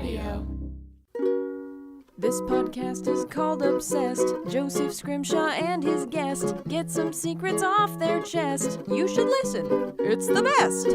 Audio. This podcast is called Obsessed. Joseph Scrimshaw and his guest get some secrets off their chest. You should listen. It's the best.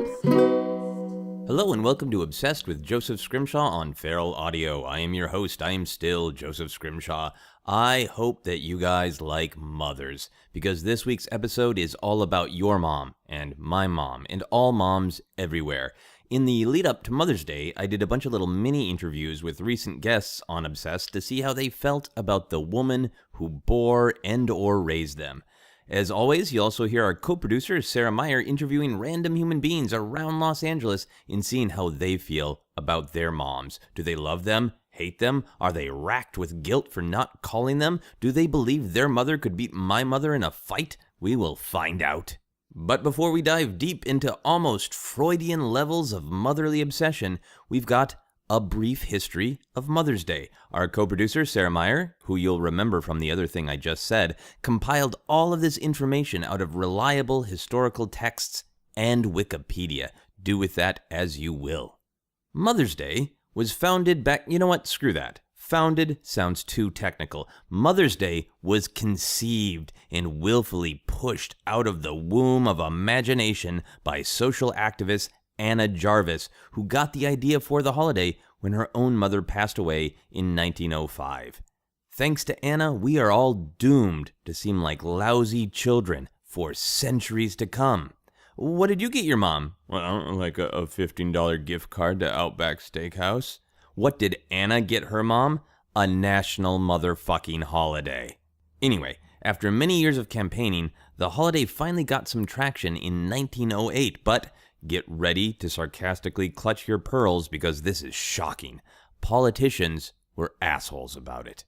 Hello and welcome to Obsessed with Joseph Scrimshaw on Feral Audio. I am your host. I am still Joseph Scrimshaw. I hope that you guys like mothers, because this week's episode is all about your mom and my mom and all moms everywhere. In the lead up to Mother's Day, I did a bunch of little mini interviews with recent guests on Obsessed to see how they felt about the woman who bore and or raised them. As always, you'll also hear our co-producer, Sarah Meyer, interviewing random human beings around Los Angeles and seeing how they feel about their moms. Do they love them? Hate them? Are they racked with guilt for not calling them? Do they believe their mother could beat my mother in a fight? We will find out. But before we dive deep into almost Freudian levels of motherly obsession, we've got a brief history of Mother's Day. Our co-producer, Sarah Meyer, who you'll remember from the other thing I just said, compiled all of this information out of reliable historical texts and Wikipedia. Do with that as you will. Mother's Day was founded back... You know what? Screw that. Founded sounds too technical. Mother's Day was conceived and willfully pushed out of the womb of imagination by social activist Anna Jarvis, who got the idea for the holiday when her own mother passed away in 1905. Thanks to Anna, we are all doomed to seem like lousy children for centuries to come. What did you get your mom? Well, like a $15 gift card to Outback Steakhouse. What did Anna get her mom? A national motherfucking holiday. Anyway, after many years of campaigning, the holiday finally got some traction in 1908, but get ready to sarcastically clutch your pearls because this is shocking. Politicians were assholes about it.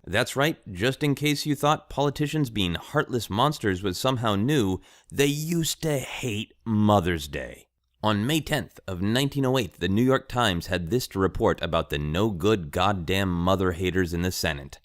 That's right, just in case you thought politicians being heartless monsters was somehow new, they used to hate Mother's Day. On May 10th of 1908, the New York Times had this to report about the no-good goddamn mother haters in the Senate.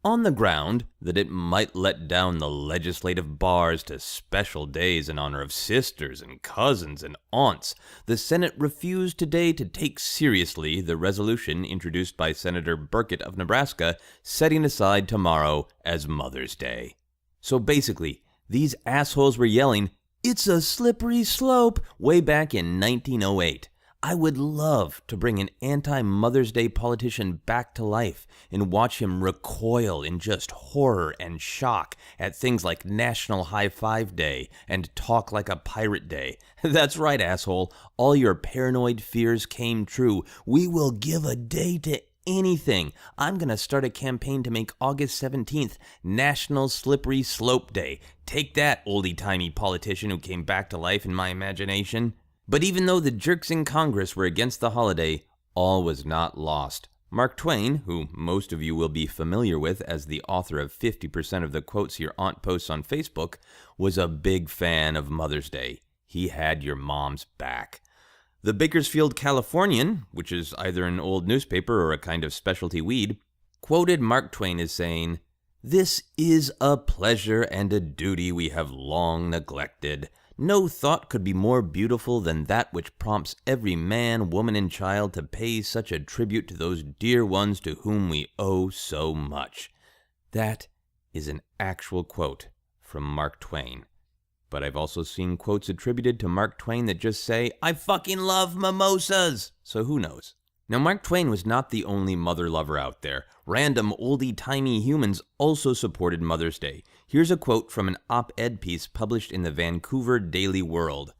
On the ground that it might let down the legislative bars to special days in honor of sisters and cousins and aunts, the Senate refused today to take seriously the resolution introduced by Senator Burkett of Nebraska, setting aside tomorrow as Mother's Day. So basically, these assholes were yelling, "It's a slippery slope," way back in 1908. I would love to bring an anti-Mother's Day politician back to life and watch him recoil in just horror and shock at things like National High Five Day and Talk Like a Pirate Day. That's right, asshole. All your paranoid fears came true. We will give a day to anything. I'm going to start a campaign to make August 17th National Slippery Slope Day. Take that, oldie-timey politician who came back to life in my imagination. But even though the jerks in Congress were against the holiday, all was not lost. Mark Twain, who most of you will be familiar with as the author of 50% of the quotes your aunt posts on Facebook, was a big fan of Mother's Day. He had your mom's back. The Bakersfield Californian, which is either an old newspaper or a kind of specialty weed, quoted Mark Twain as saying, "This is a pleasure and a duty we have long neglected. No thought could be more beautiful than that which prompts every man, woman, and child to pay such a tribute to those dear ones to whom we owe so much." That is an actual quote from Mark Twain. But I've also seen quotes attributed to Mark Twain that just say, "I fucking love mimosas." So who knows? Now, Mark Twain was not the only mother lover out there. Random oldie-timey humans also supported Mother's Day. Here's a quote from an op-ed piece published in the Vancouver Daily World.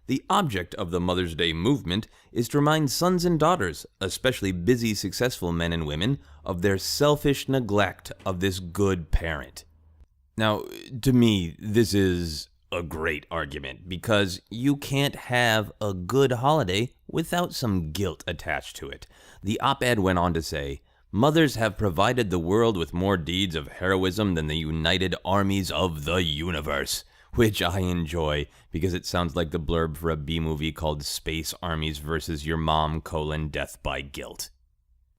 "The object of the Mother's Day movement is to remind sons and daughters, especially busy, successful men and women, of their selfish neglect of this good parent." Now, to me, this is a great argument, because you can't have a good holiday without some guilt attached to it. The op-ed went on to say, "Mothers have provided the world with more deeds of heroism than the united armies of the universe," which I enjoy because it sounds like the blurb for a B-movie called Space Armies vs. Your Mom, Death by Guilt.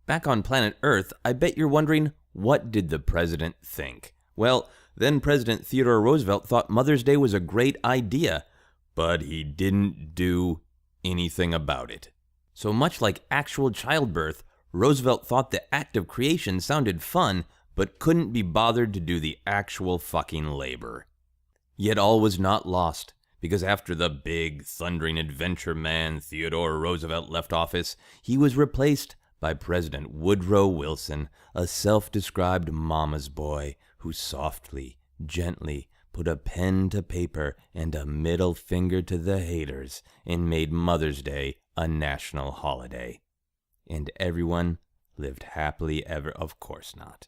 Back on planet Earth, I bet you're wondering, what did the president think? Well, then President Theodore Roosevelt thought Mother's Day was a great idea, but he didn't do anything about it. So much like actual childbirth, Roosevelt thought the act of creation sounded fun, but couldn't be bothered to do the actual fucking labor. Yet all was not lost, because after the big, thundering adventure man Theodore Roosevelt left office, he was replaced by President Woodrow Wilson, a self-described mama's boy who softly, gently put a pen to paper and a middle finger to the haters and made Mother's Day a national holiday. And everyone lived happily ever. Of course not.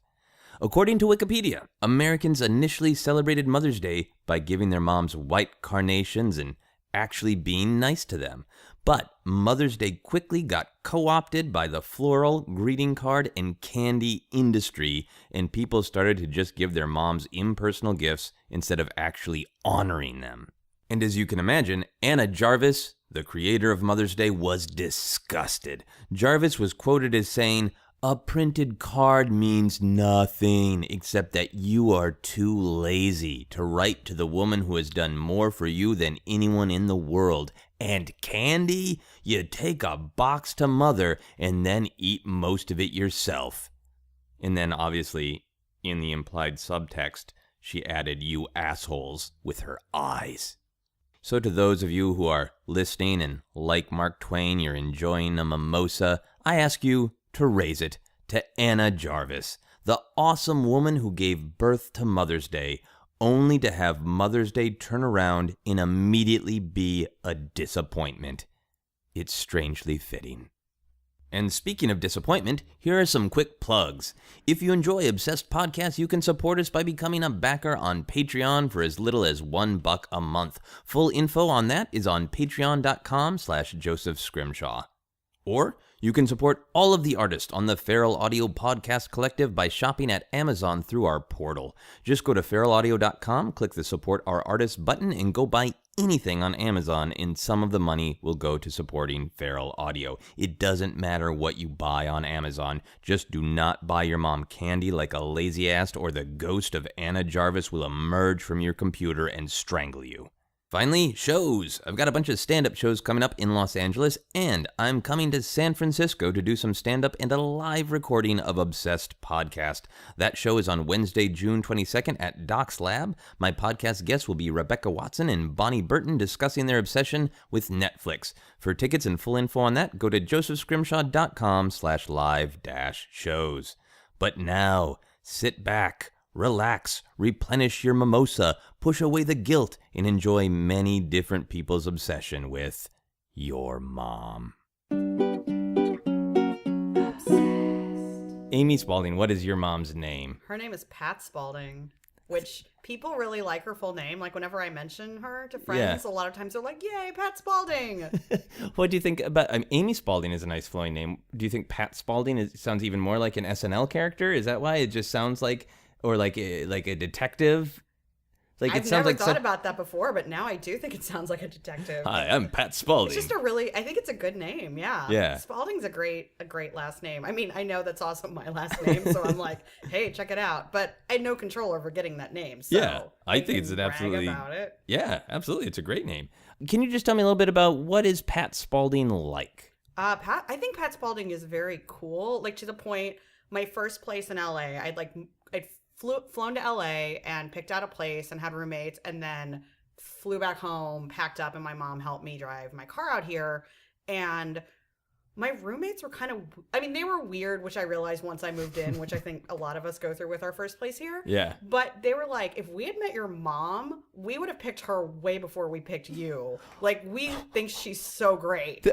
According to Wikipedia, Americans initially celebrated Mother's Day by giving their moms white carnations and actually being nice to them. But Mother's Day quickly got co-opted by the floral, greeting card, and candy industry, and people started to just give their moms impersonal gifts instead of actually honoring them. And as you can imagine, Anna Jarvis, the creator of Mother's Day, was disgusted. Jarvis was quoted as saying, "A printed card means nothing except that you are too lazy to write to the woman who has done more for you than anyone in the world. And candy? You take a box to Mother and then eat most of it yourself." And then obviously, in the implied subtext, she added "you assholes" with her eyes. So to those of you who are listening and like Mark Twain, you're enjoying a mimosa, I ask you to raise it to Anna Jarvis, the awesome woman who gave birth to Mother's Day, only to have Mother's Day turn around and immediately be a disappointment. It's strangely fitting. And speaking of disappointment, here are some quick plugs. If you enjoy Obsessed Podcasts, you can support us by becoming a backer on Patreon for as little as $1 a month. Full info on that is on patreon.com/Joseph Scrimshaw. Or you can support all of the artists on the Feral Audio Podcast Collective by shopping at Amazon through our portal. Just go to feralaudio.com, click the Support Our Artists button, and go buy anything on Amazon, and some of the money will go to supporting Feral Audio. It doesn't matter what you buy on Amazon. Just do not buy your mom candy like a lazy ass, or the ghost of Anna Jarvis will emerge from your computer and strangle you. Finally, shows. I've got a bunch of stand-up shows coming up in Los Angeles, and I'm coming to San Francisco to do some stand-up and a live recording of Obsessed Podcast. That show is on Wednesday, June 22nd at Doc's Lab. My podcast guests will be Rebecca Watson and Bonnie Burton discussing their obsession with Netflix. For tickets and full info on that, go to josephscrimshaw.com/live-shows. But now, sit back, relax, replenish your mimosa, push away the guilt, and enjoy many different people's obsession with your mom. Amy Spalding, what is your mom's name? Her name is Pat Spalding, which people really like her full name. Like, whenever I mention her to friends, a lot of times they're like, "Yay, Pat Spalding!" What do you think about... Amy Spalding is a nice flowing name. Do you think Pat Spalding sounds even more like an SNL character? Is that why it just sounds like... Or like a detective? Like I've never thought about that before, but now I do think it sounds like a detective. Hi, I'm Pat Spalding. It's just I think it's a good name, yeah. Yeah. Spalding's a great last name. I mean, I know that's also my last name, so I'm like, hey, check it out. But I had no control over getting that name, so yeah, I think it's an absolutely... about it. Yeah, absolutely. It's a great name. Can you just tell me a little bit about what is Pat Spalding like? I think Pat Spalding is very cool, like to the point, my first place in LA, I'd flown to LA and picked out a place and had roommates, and then flew back home, packed up, and my mom helped me drive my car out here. And my roommates were they were weird, which I realized once I moved in, which I think a lot of us go through with our first place here. Yeah. But they were like, if we had met your mom, we would have picked her way before we picked you. Like, we think she's so great.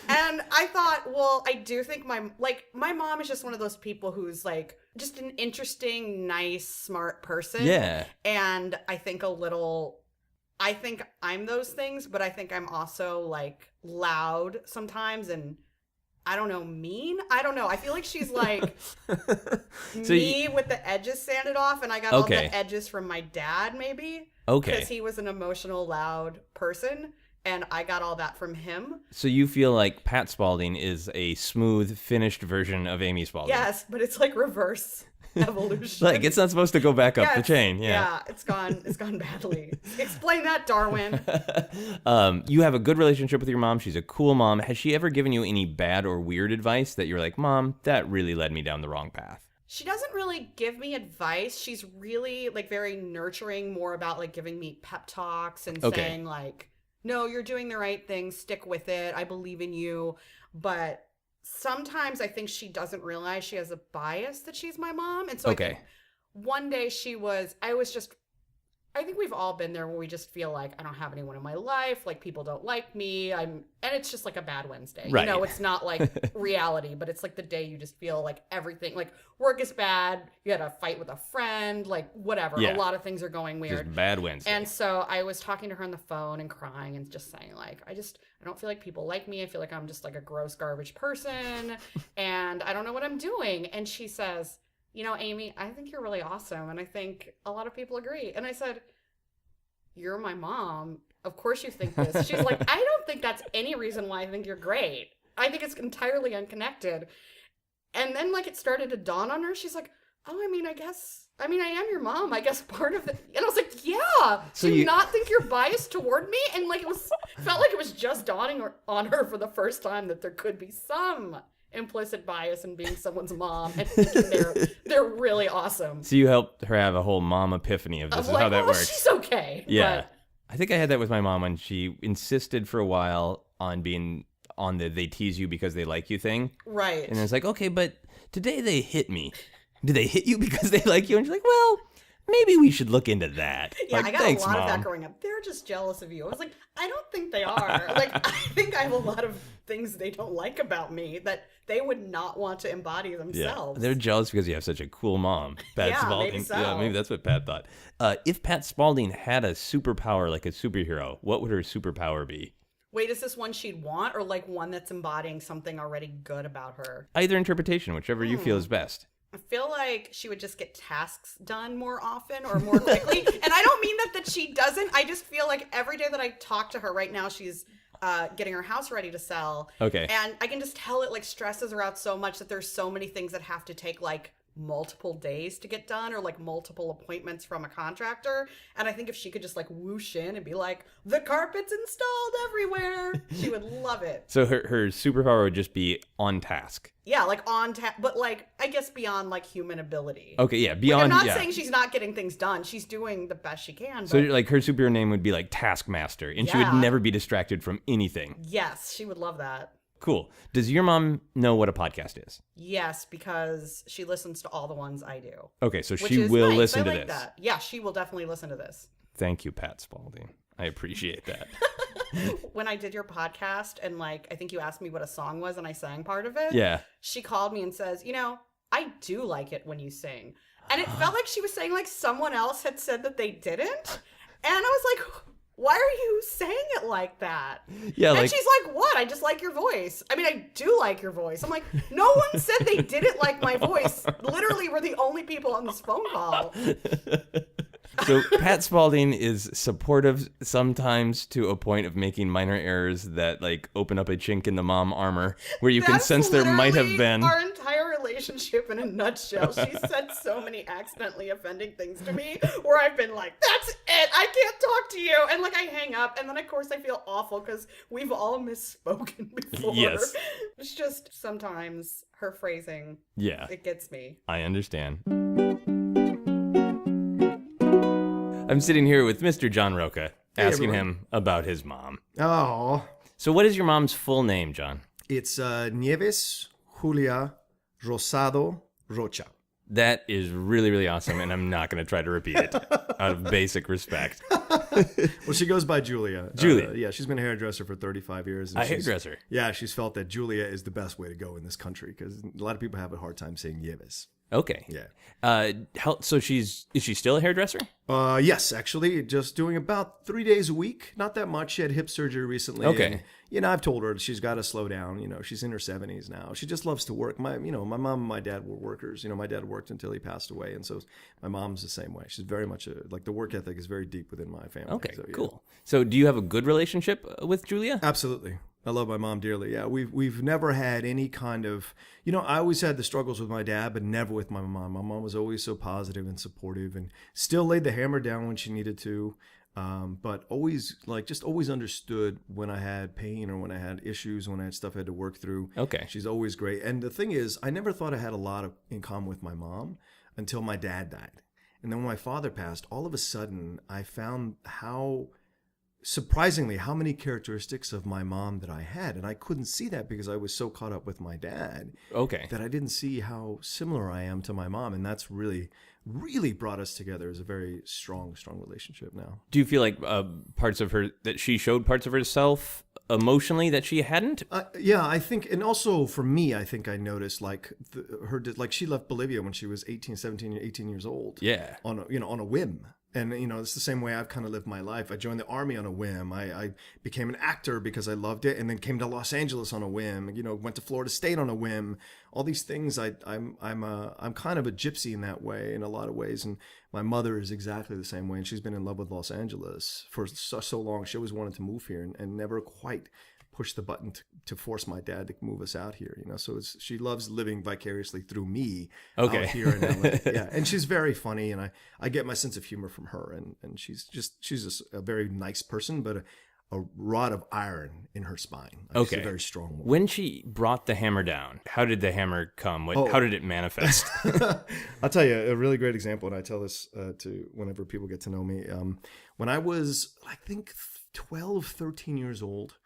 And I thought, well, I do think my mom is just one of those people who's like, just an interesting, nice, smart person. Yeah. And I think I'm those things, but I think I'm also like loud sometimes and I don't know, mean? I don't know. I feel like she's like me with the edges sanded off, and I got all the edges from my dad, maybe. Okay. Because he was an emotional, loud person, and I got all that from him. So you feel like Pat Spalding is a smooth, finished version of Amy Spalding? Yes, but it's like reverse. evolution. Like, it's not supposed to go back up the chain. Yeah, it's gone badly. Explain that, Darwin. You have a good relationship with your mom. She's a cool mom. Has she ever given you any bad or weird advice that you're like, Mom, that really led me down the wrong path? She doesn't really give me advice. She's really like very nurturing, more about like giving me pep talks and saying like, no, you're doing the right thing. Stick with it. I believe in you. But sometimes I think she doesn't realize she has a bias that she's my mom. And so I think one day I think we've all been there where we just feel like I don't have anyone in my life, like people don't like me. And it's just like a bad Wednesday. Right. You know, it's not like reality, but it's like the day you just feel like everything, like work is bad. You had a fight with a friend, like whatever. Yeah. A lot of things are going weird. Just bad Wednesday. And so I was talking to her on the phone and crying and just saying like, I don't feel like people like me. I feel like I'm just like a gross garbage person and I don't know what I'm doing. And she says, you know, Amy, I think you're really awesome. And I think a lot of people agree. And I said, you're my mom. Of course you think this. She's like, I don't think that's any reason why I think you're great. I think it's entirely unconnected. And then like it started to dawn on her. She's like, oh, I am your mom. I guess part of it. And I was like, yeah. So do you not think you're biased toward me? And like felt like it was just dawning on her for the first time that there could be some implicit bias in being someone's mom and they're really awesome. So you helped her have a whole mom epiphany of this is how that works. She's okay. Yeah. But I think I had that with my mom when she insisted for a while on being on the they tease you because they like you thing. Right. And it's like, okay, but today they hit me. Do they hit you because they like you? And she's like, well, maybe we should look into that. Yeah, like, I got thanks, a lot Mom. of that growing up. They're just jealous of you. I was like, I don't think they are. Like, I think I have a lot of things they don't like about me that they would not want to embody themselves. Yeah, they're jealous because you have such a cool mom. Pat Spalding. Maybe so. Yeah, maybe that's what Pat thought. If Pat Spalding had a superpower like a superhero, what would her superpower be? Wait, is this one she'd want or like one that's embodying something already good about her? Either interpretation, whichever you feel is best. I feel like she would just get tasks done more often or more quickly. And I don't mean that she doesn't. I just feel like every day that I talk to her right now, she's getting her house ready to sell. Okay. And I can just tell it like stresses her out so much that there's so many things that have to take like multiple days to get done or like multiple appointments from a contractor. And I think if she could just like whoosh in and be like, the carpet's installed everywhere, she would love it. So her superpower would just be on task. Yeah, like on task, but like I guess beyond like human ability. Okay, yeah, beyond. Like, I'm not saying she's not getting things done. She's doing the best she can. But so like her superhero name would be like Taskmaster, and she would never be distracted from anything. Yes, she would love that. Cool. Does your mom know what a podcast is? Yes, because she listens to all the ones I do. Okay, so she will listen to this. That. Yeah, she will definitely listen to this. Thank you, Pat Spalding. I appreciate that. When I did your podcast and like I think you asked me what a song was and I sang part of it. Yeah. She called me and says, you know, I do like it when you sing. And it felt like she was saying like someone else had said that they didn't. And I was like, why are you saying it like that? Yeah, and she's like, what? I just like your voice. I mean, I do like your voice. I'm like, no one said they didn't like my voice. Literally, we're the only people on this phone call. So Pat Spalding is supportive sometimes to a point of making minor errors that like open up a chink in the mom armor where you can sense there might have been. Our entire relationship in a nutshell. She said so many accidentally offending things to me where I've been like, that's it. I can't talk to you. And like I hang up. And then of course I feel awful because we've all misspoken before. Yes. It's just sometimes her phrasing. Yeah. It gets me. I understand. I'm sitting here with Mr. John Roca, asking him about his mom. Oh. So what is your mom's full name, John? It's Nieves Julia Rosado Rocha. That is really, really awesome, and I'm not going to try to repeat it out of basic respect. Well, she goes by Julia. Julia. Yeah, she's been a hairdresser for 35 years. A hairdresser? Yeah, she's felt that Julia is the best way to go in this country because a lot of people have a hard time saying Nieves. Okay. Yeah. So is she still a hairdresser? Yes, actually, just doing about 3 days a week. Not that much. She had hip surgery recently. Okay. And, I've told her she's got to slow down. She's in her 70s now. She just loves to work. My mom and my dad were workers. My dad worked until he passed away, and so my mom's the same way. She's very much like the work ethic is very deep within my family. Okay, so, yeah. cool. So do you have a good relationship with Julia? Absolutely. I love my mom dearly. Yeah, we've never had any kind of, I always had the struggles with my dad, but never with my mom. My mom was always so positive and supportive, and still laid the hammer down when she needed to. But always just always understood when I had pain or when I had issues, when I had stuff I had to work through. Okay. She's always great. And the thing is, I never thought I had a lot in common with my mom until my dad died. And then when my father passed, all of a sudden I found surprisingly how many characteristics of my mom that I had. And I couldn't see that because I was so caught up with my dad. Okay. That I didn't see how similar I am to my mom. And that's really brought us together as a very strong relationship now. Do you feel like parts of her, that she showed parts of herself emotionally that she hadn't? Yeah, I think, and also for me, I think I noticed she left Bolivia when she was 18 years old. Yeah. On a whim. And, it's the same way I've kind of lived my life. I joined the Army on a whim. I became an actor because I loved it, and then came to Los Angeles on a whim. Went to Florida State on a whim. All these things. I'm kind of a gypsy in that way, in a lot of ways. And my mother is exactly the same way. And she's been in love with Los Angeles for so long. She always wanted to move here and never quite push the button to force my dad to move us out here, So she loves living vicariously through me out here in LA. Yeah, and she's very funny, and I get my sense of humor from her, and she's just a very nice person, but a rod of iron in her spine. She's a very strong woman. When she brought the hammer down, how did the hammer come? How did it manifest? I'll tell you a really great example, and I tell this to whenever people get to know me. When I was, I think, 12, 13 years old,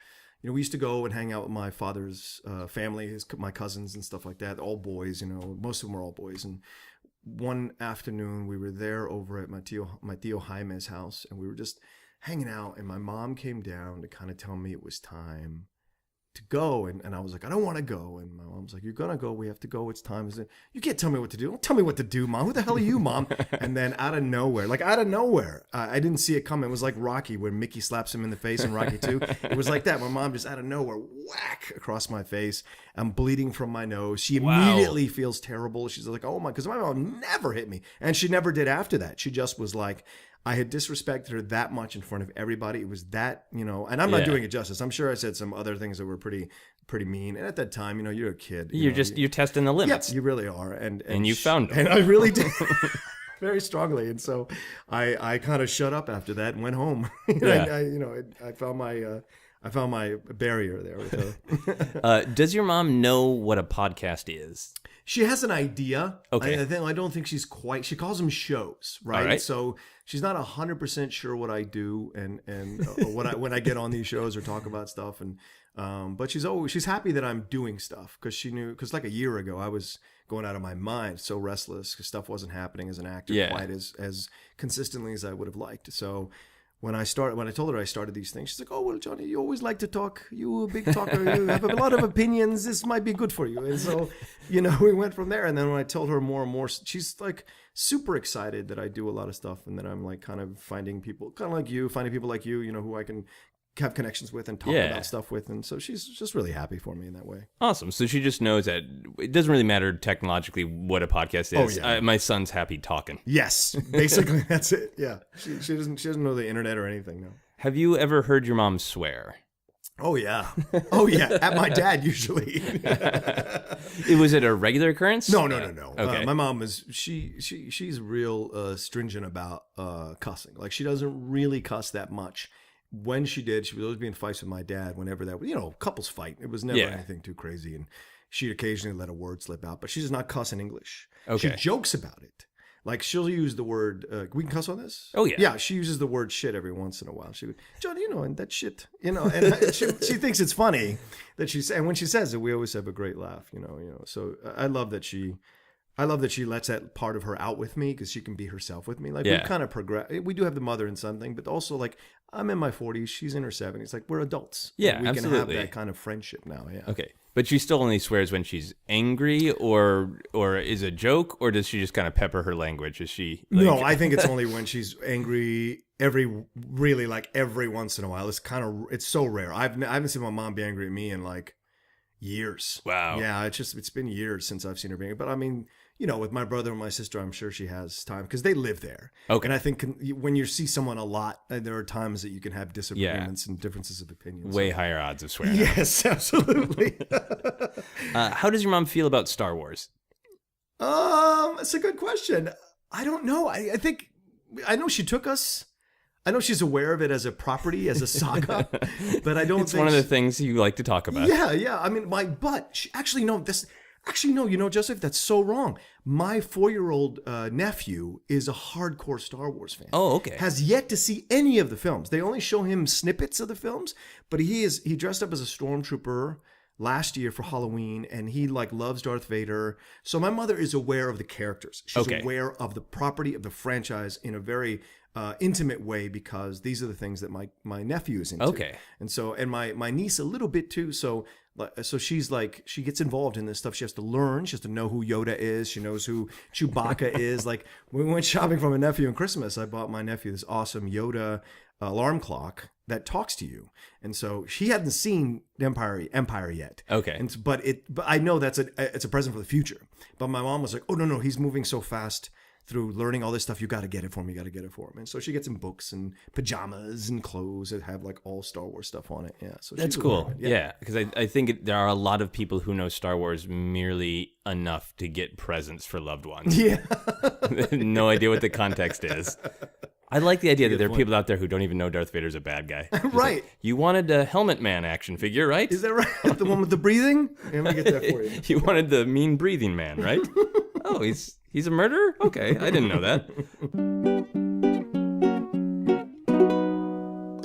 we used to go and hang out with my father's family, my cousins and stuff like that, all boys, most of them were all boys. And one afternoon we were there over at my Tio Jaime's house, and we were just hanging out, and my mom came down to kind of tell me it was time to go. And I was like, I don't want to go. And my mom's like, you're going to go. We have to go. It's time. I said, you can't tell me what to do. Don't tell me what to do, Mom. Who the hell are you, Mom? And then out of nowhere, I didn't see it coming. It was like Rocky when Mickey slaps him in the face in Rocky 2. It was like that. My mom just out of nowhere, whack across my face. I'm bleeding from my nose. She immediately feels terrible. She's like, oh my, because my mom never hit me. And she never did after that. She just was like, I had disrespected her that much in front of everybody. It was that, and I'm not doing it justice. I'm sure I said some other things that were pretty mean. And at that time, you're a kid. You're testing the limits. Yeah, you really are. And you found them. And I really did. Very strongly. And so I kind of shut up after that and went home. I found my barrier there with her. Does your mom know what a podcast is? She has an idea. Okay. I don't think she calls them shows, right? All right. So she's not 100% sure what I do and when I get on these shows or talk about stuff. And but she's happy that I'm doing stuff because like a year ago I was going out of my mind, so restless because stuff wasn't happening as an actor quite as consistently as I would have liked. So when I told her I started these things, she's like, oh, well, Johnny, you always like to talk. You're a big talker. You have a lot of opinions. This might be good for you. And so, we went from there. And then when I told her more and more, she's like super excited that I do a lot of stuff and that I'm like kind of finding people like you, who I can have connections with and talk about stuff with. And so she's just really happy for me in that way. Awesome. So she just knows that it doesn't really matter technologically what a podcast is. Oh, yeah. My son's happy talking. Yes, basically that's it. Yeah. She doesn't know the internet or anything, no. Have you ever heard your mom swear? Oh yeah. Oh yeah. At my dad usually. Was it a regular occurrence? No. Okay. My mom is she's real stringent about cussing. Like she doesn't really cuss that much. When she did, she was always being fights with my dad whenever that was, couples fight. It was never anything too crazy. And she'd occasionally let a word slip out, but she does not cuss in English. Okay. She jokes about it. Like she'll use the word, we can cuss on this? Oh, yeah. Yeah, she uses the word shit every once in a while. She would, John, and that shit, and she thinks it's funny that and when she says it, we always have a great laugh, So I love that she lets that part of her out with me because she can be herself with me. Like we kind of progress. We do have the mother and son thing, but also like I'm in my 40s, she's in her 70s. Like we're adults. Yeah, we absolutely. can have that kind of friendship now. Yeah. Okay, but she still only swears when she's angry, or is a joke, or does she just kind of pepper her language? Is she? No, I think it's only when she's angry. Every once in a while. It's so rare. I haven't seen my mom be angry at me in like years. Wow. Yeah, it's been years since I've seen her being. But I mean, you know, with my brother and my sister, I'm sure she has time because they live there. Okay. And I think when you see someone a lot, there are times that you can have disagreements and differences of opinion. Way higher odds of swearing. Yes, absolutely. How does your mom feel about Star Wars? It's a good question. I don't know. I know she took us. I know she's aware of it as a property, as a saga, but I don't It's think one of the things you like to talk about. Yeah. I mean, you know, Joseph, that's so wrong. My 4-year-old nephew is a hardcore Star Wars fan. Oh, okay. Has yet to see any of the films. They only show him snippets of the films, but he dressed up as a stormtrooper last year for Halloween, and he like loves Darth Vader. So my mother is aware of the characters. She's aware of the property of the franchise in a very intimate way because these are the things that my nephew is into. Okay. And so, and my niece a little bit too. So she's like, she gets involved in this stuff. She has to learn. She has to know who Yoda is. She knows who Chewbacca is. Like when we went shopping for my nephew on Christmas, I bought my nephew this awesome Yoda alarm clock that talks to you. And so she hadn't seen Empire yet. Okay. And but I know it's a present for the future. But my mom was like, oh no, he's moving so fast through learning all this stuff. You got to get it for him. And so she gets him books and pajamas and clothes that have like all Star Wars stuff on it. Yeah. So that's cool. Yeah. Because I think there are a lot of people who know Star Wars merely enough to get presents for loved ones. Yeah. No idea what the context is. I like the idea that there are people out there who don't even know Darth Vader's a bad guy. Right. Like, you wanted a Helmet Man action figure, right? Is that right? The one with the breathing? Let me get that for you. You wanted the mean breathing man, right? Oh, he's a murderer? Okay, I didn't know that.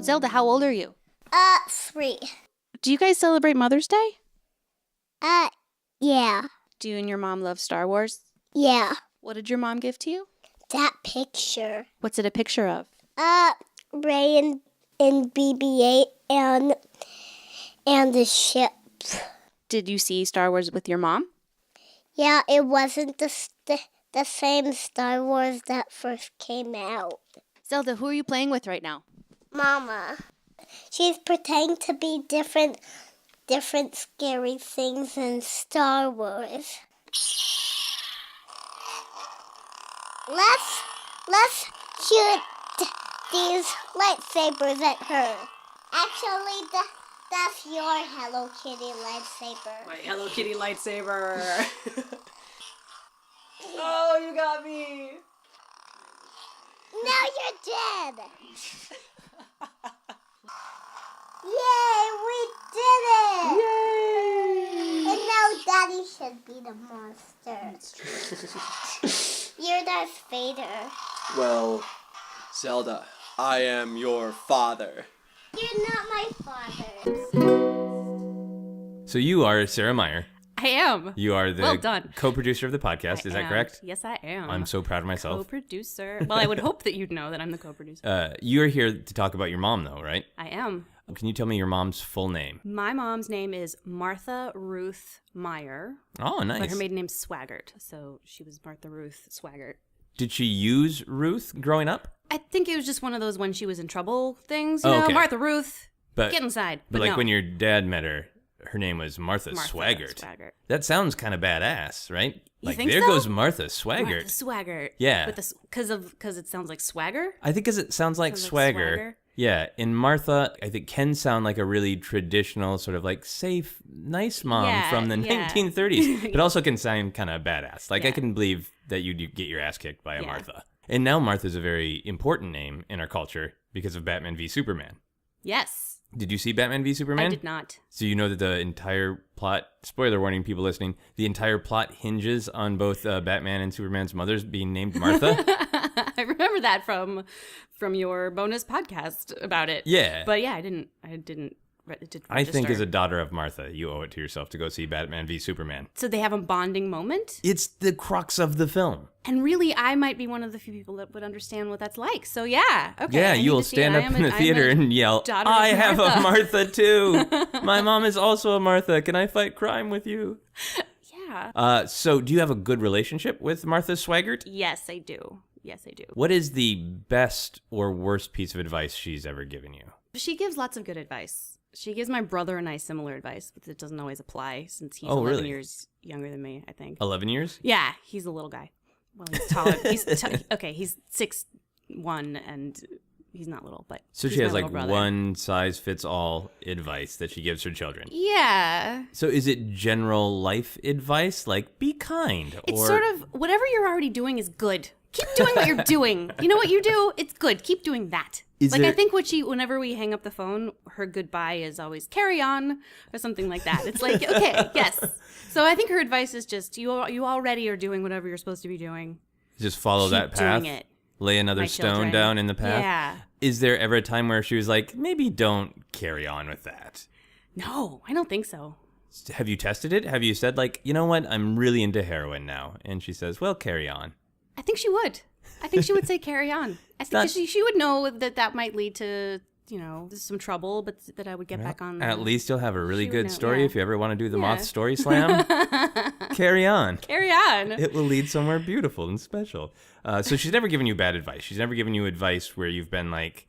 Zelda, how old are you? 3. Do you guys celebrate Mother's Day? Yeah. Do you and your mom love Star Wars? Yeah. What did your mom give to you? That picture. What's it a picture of? Ray and BB-8 and the ship. Did you see Star Wars with your mom? Yeah, it wasn't the same Star Wars that first came out. Zelda, who are you playing with right now? Mama. She's pretending to be different scary things in Star Wars. Let's shoot these lightsabers at her. Actually, that's your Hello Kitty lightsaber. My Hello Kitty lightsaber. Oh, you got me. Now you're dead. Yay, we did it. Yay. And now Daddy should be the monster. You're Darth Vader. Well, Zelda, I am your father. You're not my father. So you are Sarah Meyer. I am. You are the Well done. co-producer of the podcast. Is that correct? Yes, I am. I'm so proud of myself. Co-producer. Well, I would hope that you'd know that I'm the co-producer. You're here to talk about your mom, though, right? I am. Can you tell me your mom's full name? My mom's name is Martha Ruth Meyer. Oh, nice. But her maiden name's Swaggart, so she was Martha Ruth Swaggart. Did she use Ruth growing up? I think it was just one of those when she was in trouble things. Oh, You know, okay. Martha Ruth, But get inside. But like no. when your dad met her, her name was Martha Swaggart. Swaggart. That sounds kind of badass, right? You Like think there so? goes Martha Swaggart. Martha Swaggart. Yeah. Because it sounds like swagger? I think because it sounds like Sounds like swagger. swagger. Yeah, and Martha, I think, can sound like a really traditional, sort of like safe, nice mom Yeah, from the yeah. 1930s, but also can sound kind of badass. Like, I Yeah. can believe that you'd get your ass kicked by a Yeah. Martha. And now Martha's a very important name in our culture because of Batman v Superman. Yes. Did you see Batman v Superman? I did not. So you know that the entire plot, spoiler warning, people listening, the entire plot hinges on both Batman and Superman's mothers being named Martha? I remember that from your bonus podcast about it. Yeah. But yeah, it didn't I think register. as a daughter of Martha, you owe it to yourself to go see Batman v Superman. So they have a bonding moment? It's the crux of the film. And really, I might be one of the few people that would understand what that's like. So yeah, okay. Yeah, I need you'll to see stand it. up in the theater and yell, daughter of I have a Martha." Martha too. My mom is also a Martha. Can I fight crime with you? Yeah. So do you have a good relationship with Martha Swaggart? Yes, I do. Yes, I do. What is the best or worst piece of advice she's ever given you? She gives lots of good advice. She gives my brother and I similar advice, but it doesn't always apply since he's Oh, 11 really? years younger than me, I think. 11 years? Yeah, he's a little guy. Well, he's taller. He's 6'1", and he's not little, but So he's she has my like little brother. one size fits all advice that she gives her children. Yeah. So is it general life advice, like be kind? It's or sort of whatever you're already doing is good. Keep doing what you're doing. You know what you do? It's good. Keep doing that. Is I there- think whenever we hang up the phone, her goodbye is always carry on or something like that. It's like, okay, yes. So I think her advice is just you already are doing whatever you're supposed to be doing. just follow Keep that path? doing it. Lay another My stone children. down in the path? Yeah. Is there ever a time where she was like, maybe don't carry on with that? No, I don't think so. Have you tested it? Have you said like, you know what, I'm really into heroin now? And she says, well, carry on. I think she would. I think she would say carry on. I think not- she would know that might lead to, some trouble, but that I would get back on. At least you'll have a really She would good know, story yeah. if you ever want to do the Yeah. Moth Story Slam. Carry on. Carry on. It will lead somewhere beautiful and special. So she's never given you bad advice. She's never given you advice where you've been like,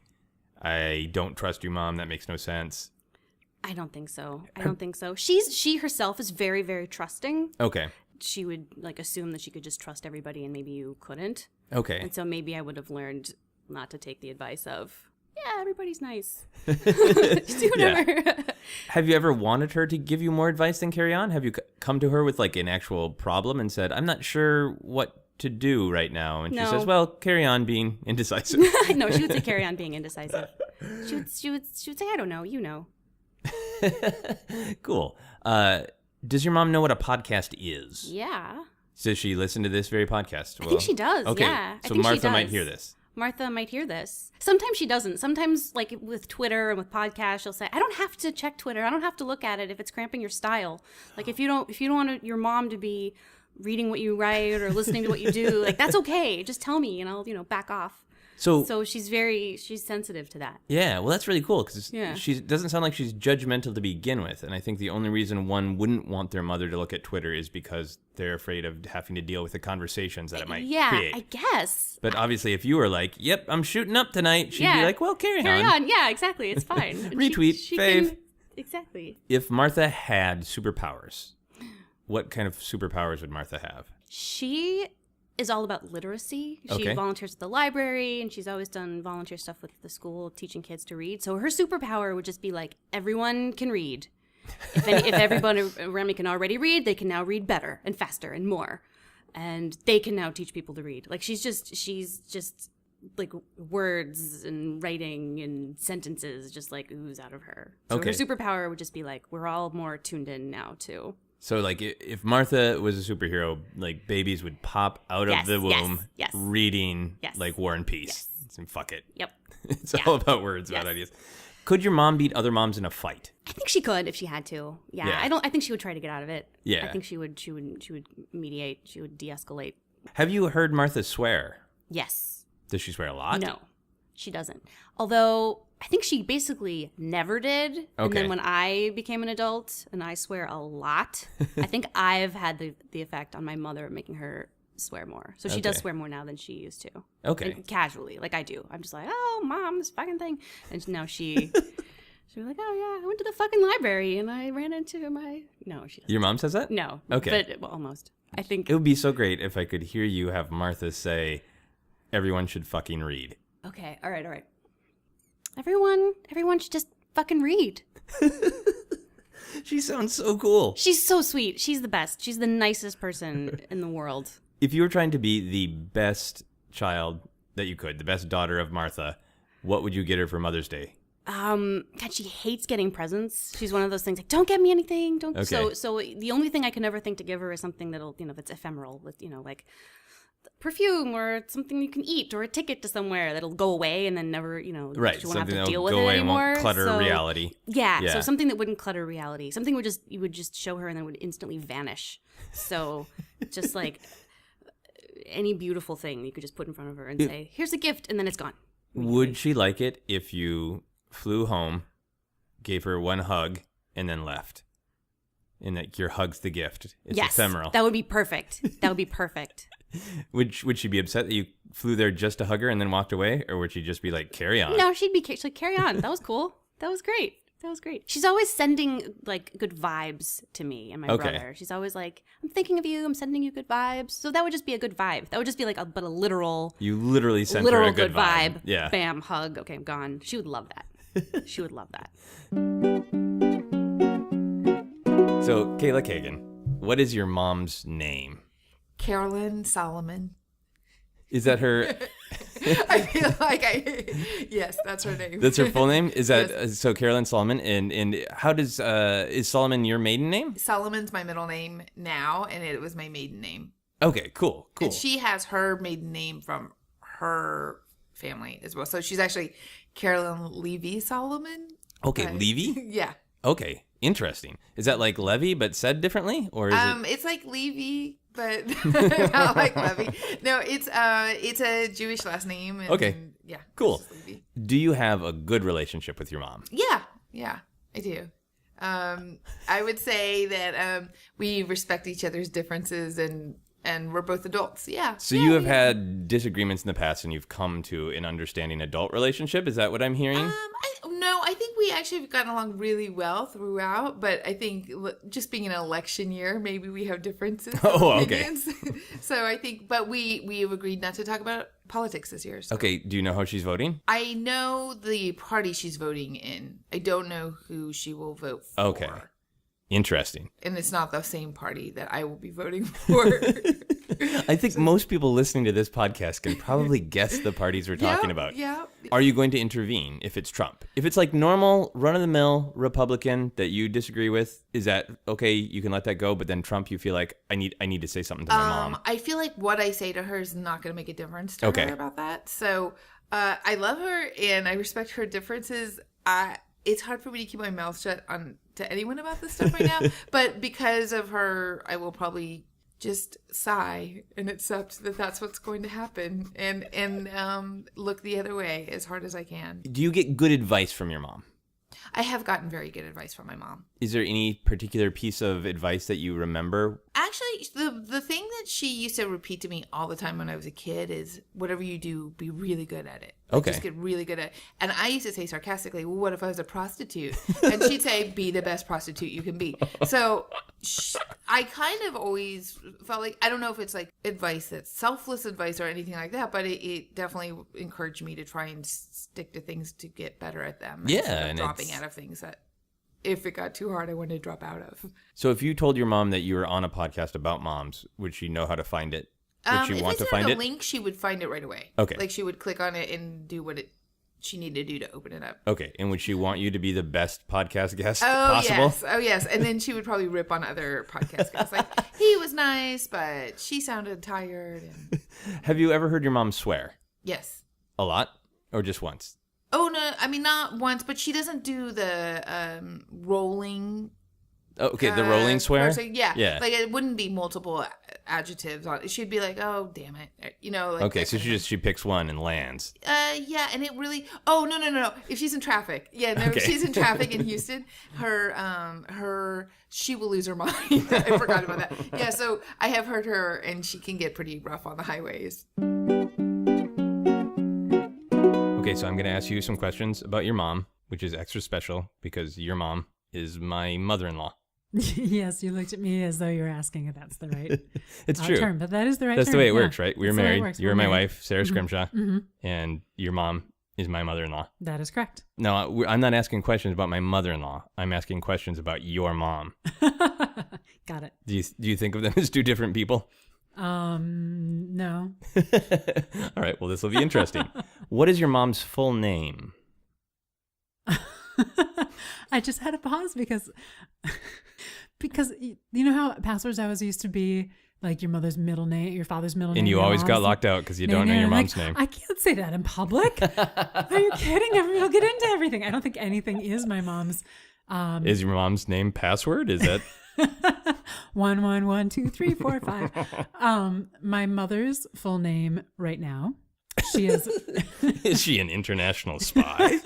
I don't trust you, Mom. That makes no sense. I don't think so. I don't think so. She herself is very, very trusting. Okay. She would assume that she could just trust everybody and maybe you couldn't. Okay. And so maybe I would have learned not to take the advice of, yeah, everybody's nice. Just do whatever. Have you ever wanted her to give you more advice than carry on? Have you come to her with like an actual problem and said, I'm not sure what to do right now? And she No. says, well, carry on being indecisive. No, she would say carry on being indecisive. She would say, I don't know, you know. Cool. Does your mom know what a podcast is? Yeah. Does she listen to this very podcast? I think she does, Okay. yeah. I So think she Martha might does. hear this. Martha might hear this. Sometimes she doesn't. Sometimes, like with Twitter and with podcasts, she'll say, "I don't have to check Twitter. I don't have to look at it if it's cramping your style. Like if you don't want your mom to be reading what you write or listening to what you do, like that's okay. Just tell me, and I'll back off." So she's sensitive to that. Yeah, well, that's really cool because Yeah. she doesn't sound like she's judgmental to begin with. And I think the only reason one wouldn't want their mother to look at Twitter is because they're afraid of having to deal with the conversations that it might create. I guess. But obviously, if you were like, yep, I'm shooting up tonight, she'd be Yeah. like, well, carry Carry on. on. Yeah, exactly. It's fine. And Retweet, fave. Exactly. If Martha had superpowers, what kind of superpowers would Martha have? She is all about literacy. She Okay. volunteers at the library, and she's always done volunteer stuff with the school, teaching kids to read. So her superpower would just be like, everyone can read. If everyone around me can already read, they can now read better and faster and more. And they can now teach people to read. Like she's just like words and writing and sentences just like ooze out of her. So Okay. her superpower would just be like, we're all more tuned in now too. So, like, if Martha was a superhero, like, babies would pop out Yes, of the womb yes. reading, Yes. like, War and Peace. And fuck it. Yep. It's Yeah. all about words, about Yes. ideas. Could your mom beat other moms in a fight? I think she could if she had to. Yeah. Yeah. I think she would try to get out of it. Yeah. I think she would mediate. She would de-escalate. Have you heard Martha swear? Yes. Does she swear a lot? No, she doesn't. Although I think she basically never did. And Okay. then when I became an adult and I swear a lot, I think I've had the effect on my mother of making her swear more. So she does Okay. swear more now than she used to. Okay. And casually, like I do. I'm just like, oh, Mom, this fucking thing. And now she'll be like, oh, yeah, I went to the fucking library and I ran into my... No, she doesn't. Your mom says that? No. Okay. But well, almost. I think... It would be so great if I could hear you have Martha say, everyone should fucking read. Okay, all right. Everyone should just fucking read. She sounds so cool. She's so sweet. She's the best. She's the nicest person in the world. If you were trying to be the best child that you could, the best daughter of Martha, what would you get her for Mother's Day? God, she hates getting presents. She's one of those things like, don't get me anything. Don't. Okay. So the only thing I can ever think to give her is something that'll, that's ephemeral, with, like perfume or something you can eat or a ticket to somewhere that'll go away and then never, Right, she won't have something to that'll deal with go it away and anymore. won't clutter So- reality. Yeah, Yeah. so something that wouldn't clutter reality. Something you would just show her and then would instantly vanish. So just like any beautiful thing you could just put in front of her and say, here's a gift, and then it's gone. Would she like it if you flew home, gave her one hug, and then left? And that your hug's the gift. It's Yes, ephemeral. that would be perfect. That would be perfect. Would she be upset that you flew there just to hug her and then walked away? Or would she just be like, carry on? No, she'd like, carry on. That was cool. That was great. That was great. She's always sending like good vibes to me and my brother. She's always like, I'm thinking of you. I'm sending you good vibes. So that would just be a good vibe. That would just be like a literal. You literally sent her a good vibe. Yeah. Bam, hug. Okay, I'm gone. She would love that. She would love that. So, Kayla Kagan, what is your mom's name? Carolyn Solomon. Is that her? I feel like yes, that's her name. That's her full name? Is that Yes. so? Carolyn Solomon, and how does is Solomon your maiden name? Solomon's my middle name now, and it was my maiden name. Okay, cool. And she has her maiden name from her family as well. So she's actually Carolyn Levy Solomon. Okay, Levy. Yeah. Okay, interesting. Is that like Levy but said differently, or is it? It's like Levy, but not like Levy. No, it's a Jewish last name. And, Okay. Yeah. Cool. it's just Levy. Do you have a good relationship with your mom? Yeah, I do. I would say that we respect each other's differences and we're both adults. Yeah. So you have had disagreements in the past, and you've come to an understanding adult relationship. Is that what I'm hearing? No, I think we actually have gotten along really well throughout, but I think just being an election year, maybe we have differences. Oh, okay. So I think, but we have agreed not to talk about politics this year. So. Okay. Do you know how she's voting? I know the party she's voting in. I don't know who she will vote for. Okay. Interesting. And it's not the same party that I will be voting for. I think most people listening to this podcast can probably guess the parties we're talking about. Yeah. Are you going to intervene if it's Trump? If it's like normal, run-of-the-mill Republican that you disagree with, is that okay? You can let that go, but then Trump, you feel like I need to say something to my mom. I feel like what I say to her is not going to make a difference to her about that. So I love her and I respect her differences. It's hard for me to keep my mouth shut to anyone about this stuff right now, but because of her, I will probably just sigh and accept that that's what's going to happen and look the other way as hard as I can. Do you get good advice from your mom? I have gotten very good advice from my mom. Is there any particular piece of advice that you remember? Actually, the thing that she used to repeat to me all the time when I was a kid is, whatever you do, be really good at it. Like, Okay. Just get really good at it. And I used to say sarcastically, well, what if I was a prostitute? And she'd say, be the best prostitute you can be. So I kind of always felt like, I don't know if it's like advice that's selfless advice or anything like that, but it definitely encouraged me to try and stick to things to get better at them. Yeah, instead of and dropping out of things that if it got too hard, I wanted to drop out of. So if you told your mom that you were on a podcast about moms, would she know how to find it? Would she want to find the it? link, she would find it right away. Okay. Like she would click on it and do what she needed to do to open it up. Okay, and would she want you to be the best podcast guest possible? Yes. Oh, yes. And then she would probably rip on other podcast guests. Like, he was nice, but she sounded tired. And... Have you ever heard your mom swear? Yes. A lot? Or just once? Oh, no. I mean, not once, but she doesn't do the rolling... Okay, the rolling swear? Person. Yeah. Yeah. Like, it wouldn't be multiple adjectives on it. She'd be like, oh, damn it. You know, like... Okay, so she picks one and lands. Yeah, and it really... Oh, no. If she's in traffic. Yeah, no, Okay. if she's in traffic in Houston, she will lose her mind. I forgot about that. Yeah, so I have heard her, and she can get pretty rough on the highways. Okay, so I'm going to ask you some questions about your mom, which is extra special because your mom is my mother-in-law. Yes, you looked at me as though you were asking if that's the right It's true. term, but that is the right That's term. the way it yeah. works, right? We were That's the way it married. works. You were We're my married. wife, Sarah Scrimshaw, Mm-hmm. and your mom is my mother-in-law. That is correct. No, I'm not asking questions about my mother-in-law. I'm asking questions about your mom. Got it. Do you think of them as two different people? No. All right, well, this will be interesting. What is your mom's full name? I just had to pause because you know how passwords always used to be like your mother's middle name, your father's middle name. And you your always got mom's locked out because you don't know your mom's name. I can't say that in public. Are you kidding? Everyone will get into everything. I don't think anything is my mom's. Is your mom's name password? Is that 1 1 1 2 3 4 5? My mother's full name right now. She is. Is she an international spy?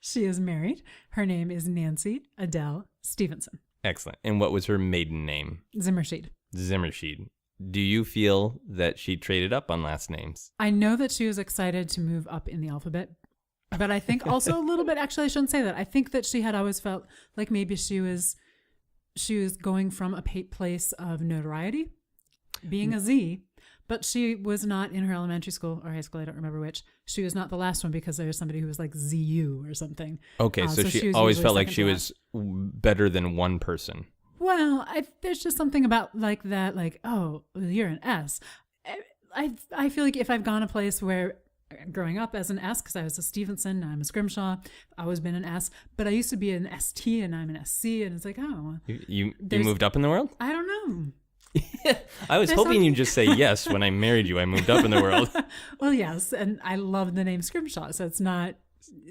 She is married. Her name is Nancy Adele Stevenson. Excellent. And what was her maiden name? Zimmershed. Zimmershed. Do you feel that she traded up on last names? I know that she was excited to move up in the alphabet But I think also a little bit, actually, I shouldn't say that. I think that she had always felt like maybe she was going from a place of notoriety, being a Z, but she was not in her elementary school or high school, I don't remember which. She was not the last one because there was somebody who was like ZU or something. Okay, so she always felt like she was better than one person. Well, there's just something about like that, like, oh, you're an S. I feel like if I've gone a place where growing up as an S, because I was a Stevenson, now I'm a Scrimshaw, I've always been an S, but I used to be an ST and I'm an SC, and it's like, oh. You moved up in the world? I don't know. I was hoping you'd just say yes when I married you. I moved up in the world. Well, yes, and I love the name Scrimshaw, so it's not.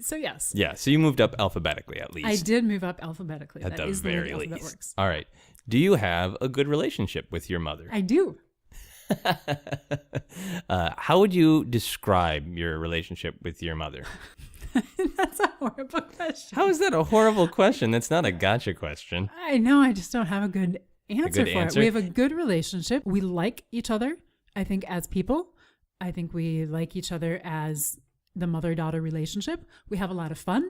So yes. Yeah, so you moved up alphabetically at least. I did move up alphabetically. At that the is very the way the alphabet least. works. All right. Do you have a good relationship with your mother? I do. How would you describe your relationship with your mother? That's a horrible question. How is that a horrible question? That's not a gotcha question. I know. I just don't have a good answer for answer? it. We have a good relationship. We like each other, I think, as people. I think we like each other as the mother-daughter relationship. We have a lot of fun.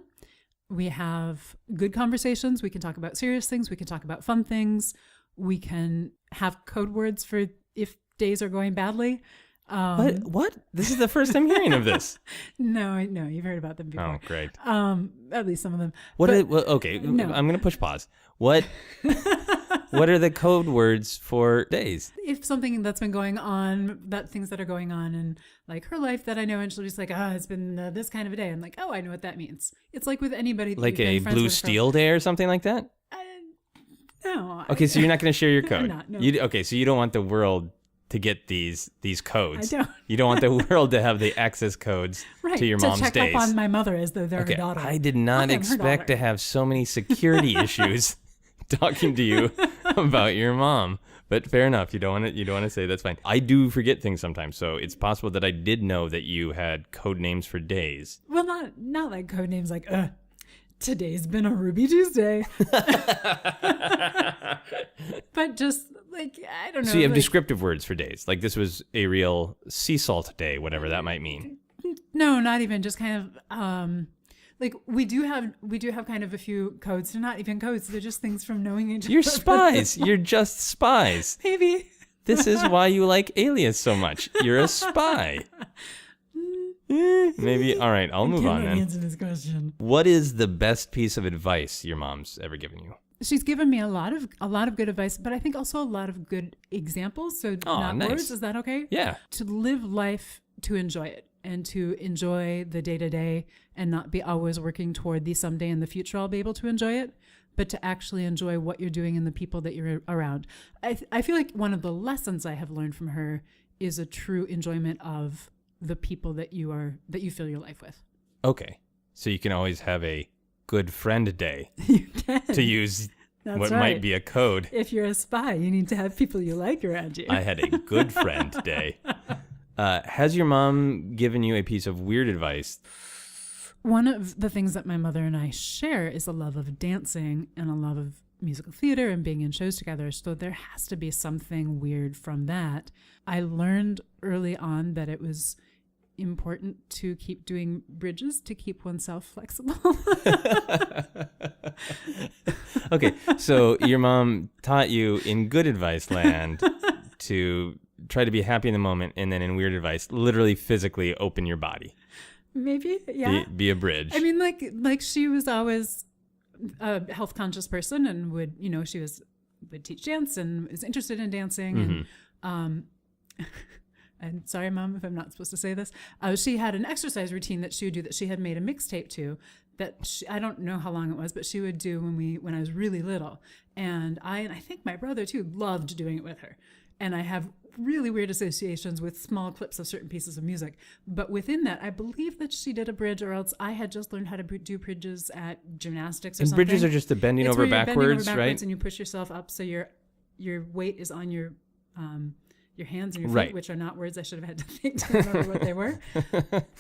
We have good conversations. We can talk about serious things. We can talk about fun things. We can have code words for if days are going badly. What? This is the first I'm hearing of this. No, you've heard about them before. Oh, great. At least some of them. Okay, no. I'm going to push pause. What are the code words for days? If something that's been going on, things that are going on in like her life that I know, and she'll just like, it's been this kind of a day. I'm like, oh, I know what that means. It's like with anybody. Like a blue steel day or something like that? No. Okay, so you're not going to share your code. I'm not, no. Okay, so you don't want the world to get these codes. I don't. You don't want the world to have the access codes to your mom's check days. Up on my mother as though they're her daughter. I did not expect to have so many security issues talking to you about your mom. But fair enough. You don't want to say, that's fine. I do forget things sometimes, so it's possible that I did know that you had code names for days. Well, not like code names like today's been a Ruby Tuesday. But just like, I don't know. So you have descriptive words for days. Like this was a real sea salt day, whatever that might mean. No, not even. Just kind of like we do have kind of a few codes. They're not even codes. They're just things from knowing each other. You're spies. You're just spies. Maybe. This is why you like Alias so much. You're a spy. Maybe. All right, I'll move on then. Answer this question. What is the best piece of advice your mom's ever given you? She's given me a lot of good advice, but I think also a lot of good examples. So not nice. words. Is that okay? Yeah. To live life, to enjoy it, and to enjoy the day-to-day, and not be always working toward the someday in the future I'll be able to enjoy it, but to actually enjoy what you're doing and the people that you're around. I feel like one of the lessons I have learned from her is a true enjoyment of the people that you fill your life with. Okay. So you can always have a good friend day. You can. To use That's what right. might be a code. If you're a spy, you need to have people you like around you. I had a good friend day. Has your mom given you a piece of weird advice? One of the things that my mother and I share is a love of dancing and a love of musical theater and being in shows together. So there has to be something weird from that. I learned early on that it was important to keep doing bridges to keep oneself flexible. Okay, so your mom taught you in good advice land to try to be happy in the moment, and then in weird advice, literally physically open your body. Maybe, yeah. Be a bridge. I mean, like she was always a health conscious person and would teach dance and is interested in dancing. And I'm sorry, Mom, if I'm not supposed to say this. She had an exercise routine that she would do that she had made a mixtape to that I don't know how long it was, but she would do when I was really little. And I think my brother too loved doing it with her. And I have really weird associations with small clips of certain pieces of music. But within that, I believe that she did a bridge, or else I had just learned how to do bridges at gymnastics or something. Bridges are just the bending over backwards, right? And you push yourself up so your weight is on your hands and your feet, right. Which are not words I should have had to think to remember what they were.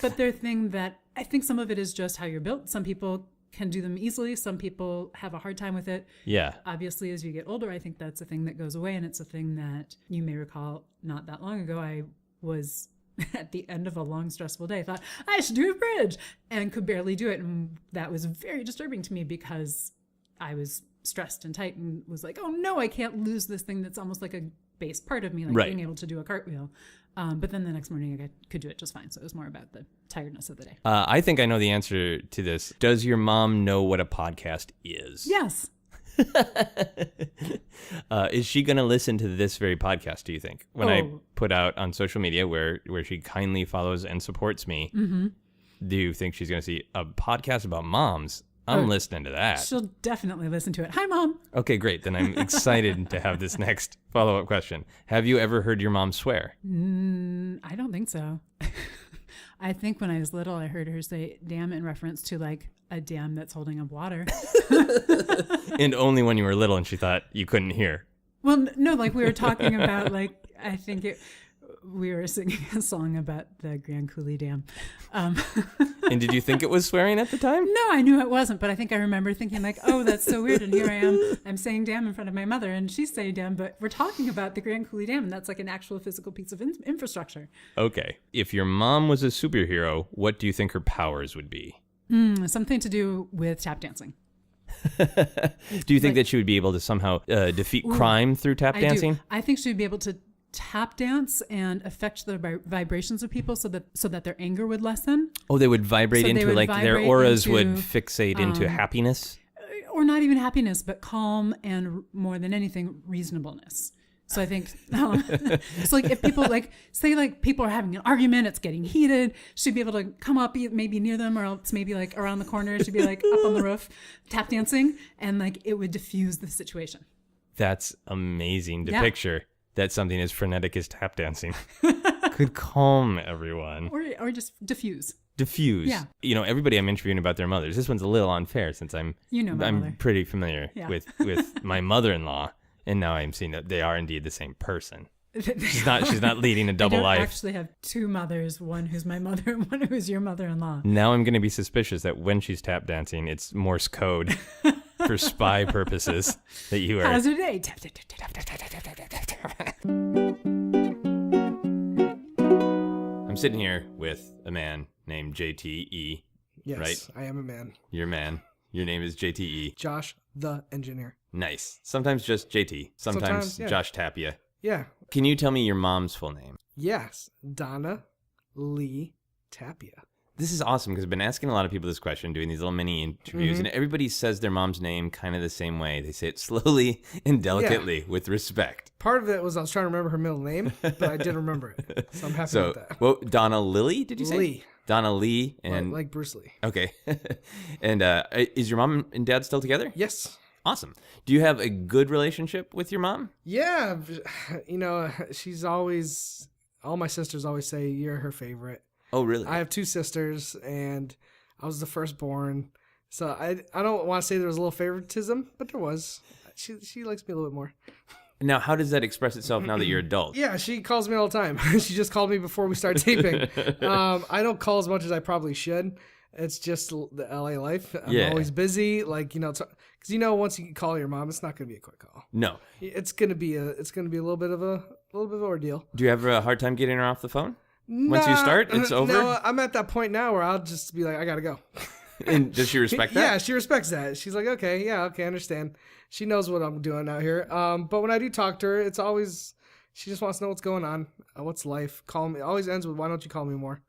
But they're a thing that I think some of it is just how you're built. Some people can do them easily. Some people have a hard time with it. Yeah. Obviously, as you get older, I think that's a thing that goes away. And it's a thing that you may recall not that long ago. I was at the end of a long, stressful day, thought, I should do a bridge, and could barely do it. And that was very disturbing to me because I was stressed and tight and was like, oh no, I can't lose this thing that's almost like a base part of me, like being able to do a cartwheel. But then the next morning I could do it just fine. So it was more about the tiredness of the day. I think I know the answer to this. Does your mom know what a podcast is? Yes. Is she going to listen to this very podcast, do you think? When I put out on social media where she kindly follows and supports me, do you think she's going to see a podcast about moms? I'm listening to that. She'll definitely listen to it. Hi, Mom. Okay, great. Then I'm excited to have this next follow-up question. Have you ever heard your mom swear? I don't think so. I think when I was little, I heard her say damn in reference to like a dam that's holding up water. And only when you were little and she thought you couldn't hear. Well, no, like we were talking about, like, I think we were singing a song about the Grand Coulee Dam. And did you think it was swearing at the time? No, I knew it wasn't, but I think I remember thinking like, oh, that's so weird. And here I am, I'm saying dam in front of my mother and she's saying dam, but we're talking about the Grand Coulee Dam and that's like an actual physical piece of infrastructure. Okay. If your mom was a superhero, what do you think her powers would be? Something to do with tap dancing. Do you think that she would be able to somehow defeat crime through tap dancing? I think she would be able to tap dance and affect the vibrations of people so that their anger would lessen. Oh, they would vibrate So they into would like their vibrate auras into, would fixate into happiness? Or not even happiness, but calm and more than anything, reasonableness. So I think, so like if people like, say like people are having an argument, it's getting heated, she'd be able to come up maybe near them or else maybe like around the corner, she'd be like up on the roof tap dancing and like it would diffuse the situation. That's amazing to picture that something as frenetic as tap dancing could calm everyone. Or just diffuse. Yeah. You know, everybody I'm interviewing about their mothers, this one's a little unfair since I'm pretty familiar with my mother-in-law. And now I'm seeing that they are indeed the same person. She's not leading a double life. I actually have two mothers, one who's my mother and one who's your mother-in-law. Now I'm going to be suspicious that when she's tap dancing, it's Morse code for spy purposes that you are. How's your day? I'm sitting here with a man named JTE. Yes, right? I am a man. You're a man. Your name is JTE. Josh, the engineer. Nice. Sometimes just JT. Sometimes Josh Tapia. Yeah. Can you tell me your mom's full name? Yes. Donna Lee Tapia. This is awesome because I've been asking a lot of people this question, doing these little mini interviews, and everybody says their mom's name kind of the same way. They say it slowly and delicately with respect. Part of it was I was trying to remember her middle name, but I didn't remember it. So I'm happy with that. Well, Donna Lily, did you say? Lee. Donna Lee. And like Bruce Lee. Okay. And is your mom and dad still together? Yes. Awesome. Do you have a good relationship with your mom? Yeah. You know, she's always, all my sisters always say you're her favorite. Oh, really? I have two sisters, and I was the firstborn. So I don't want to say there was a little favoritism, but there was. She likes me a little bit more. Now, how does that express itself now that you're adult? Yeah, she calls me all the time. She just called me before we started taping. I don't call as much as I probably should. It's just the LA life. I'm always busy. Like, you know, because you know, once you call your mom, it's not going to be a quick call. No, it's going to be a little bit of an ordeal. Do you have a hard time getting her off the phone? Once you start, it's over? No, I'm at that point now where I'll just be like, I got to go. And does she respect that? Yeah, she respects that. She's like, okay, I understand. She knows what I'm doing out here. But when I do talk to her, it's always, she just wants to know what's going on. What's life? Call me. It always ends with, why don't you call me more?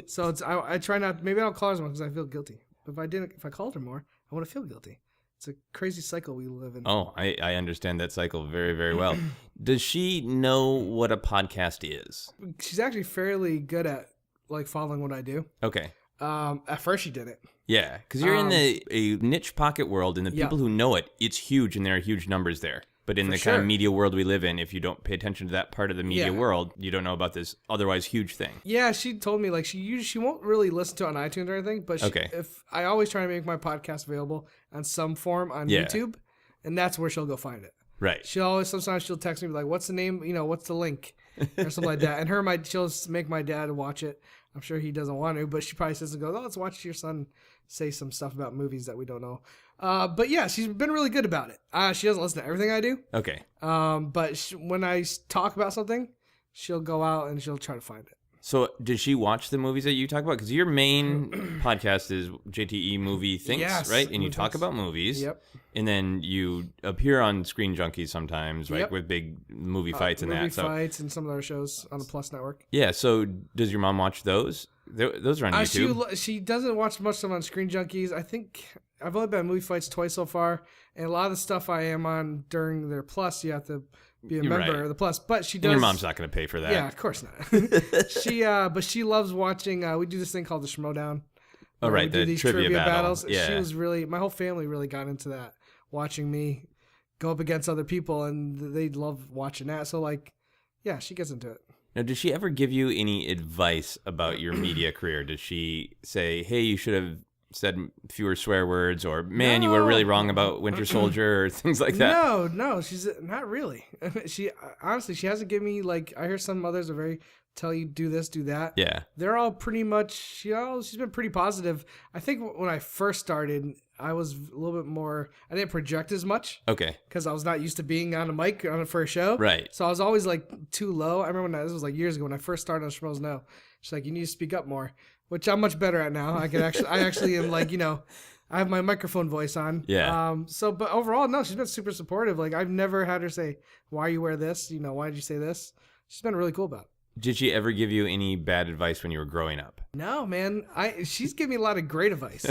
So it's, I try not, maybe I don't call her as much because I feel guilty. But if I called her more, I want to feel guilty. It's a crazy cycle we live in. Oh, I understand that cycle very, very well. Does she know what a podcast is? She's actually fairly good at like following what I do. Okay. At first she didn't. Yeah, because you're in a niche pocket world, and the people who know it, it's huge, and there are huge numbers there. But in the kind of media world we live in, if you don't pay attention to that part of the media world, you don't know about this otherwise huge thing. Yeah, she told me like she won't really listen to it on iTunes or anything, but if I always try to make my podcast available on some form on YouTube, and that's where she'll go find it. Right. Sometimes she'll text me like, "What's the name? You know, what's the link?" or something like that. And she'll make my dad watch it. I'm sure he doesn't want to, but she probably says and goes, "Oh, let's watch your son say some stuff about movies that we don't know." But yeah, she's been really good about it. She doesn't listen to everything I do. Okay. But when I talk about something, she'll go out and she'll try to find it. So does she watch the movies that you talk about? Because your main podcast is JTE Movie Thinks, right? And you talk about movies. Yep. And then you appear on Screen Junkies sometimes, right? Yep. With big movie fights and that. Movie fights and some of other shows on the Plus network. Yeah. So does your mom watch those? Those are on YouTube. She doesn't watch much stuff on Screen Junkies. I think I've only been on movie fights twice so far. And a lot of the stuff I am on during their Plus, you have to be a member of the Plus. But she does. And your mom's not going to pay for that. Yeah, of course not. But she loves watching. We do this thing called the Schmodown. Oh, right. We do these trivia battles. Yeah. She was really, my whole family really got into that, watching me go up against other people, and they love watching that. So, like, yeah, she gets into it. Now, did she ever give you any advice about your media career? Did she say, hey, you should have said fewer swear words, or man, you were really wrong about Winter Soldier, or things like that? No, she's not really. She honestly, she hasn't given me, like, I hear some mothers are very tell you do this, do that. Yeah. They're all pretty much, she's been pretty positive. I think when I first started, I was a little bit more, I didn't project as much. Okay. Because I was not used to being on a mic for a show. Right. So I was always like too low. I remember this was like years ago when I first started on Schmoes Know. She's like, you need to speak up more, which I'm much better at now. I actually am like, I have my microphone voice on. Yeah. But overall, no, she's been super supportive. Like, I've never had her say, why you wear this? Why did you say this? She's been really cool about it. Did she ever give you any bad advice when you were growing up? No, man. She's given me a lot of great advice.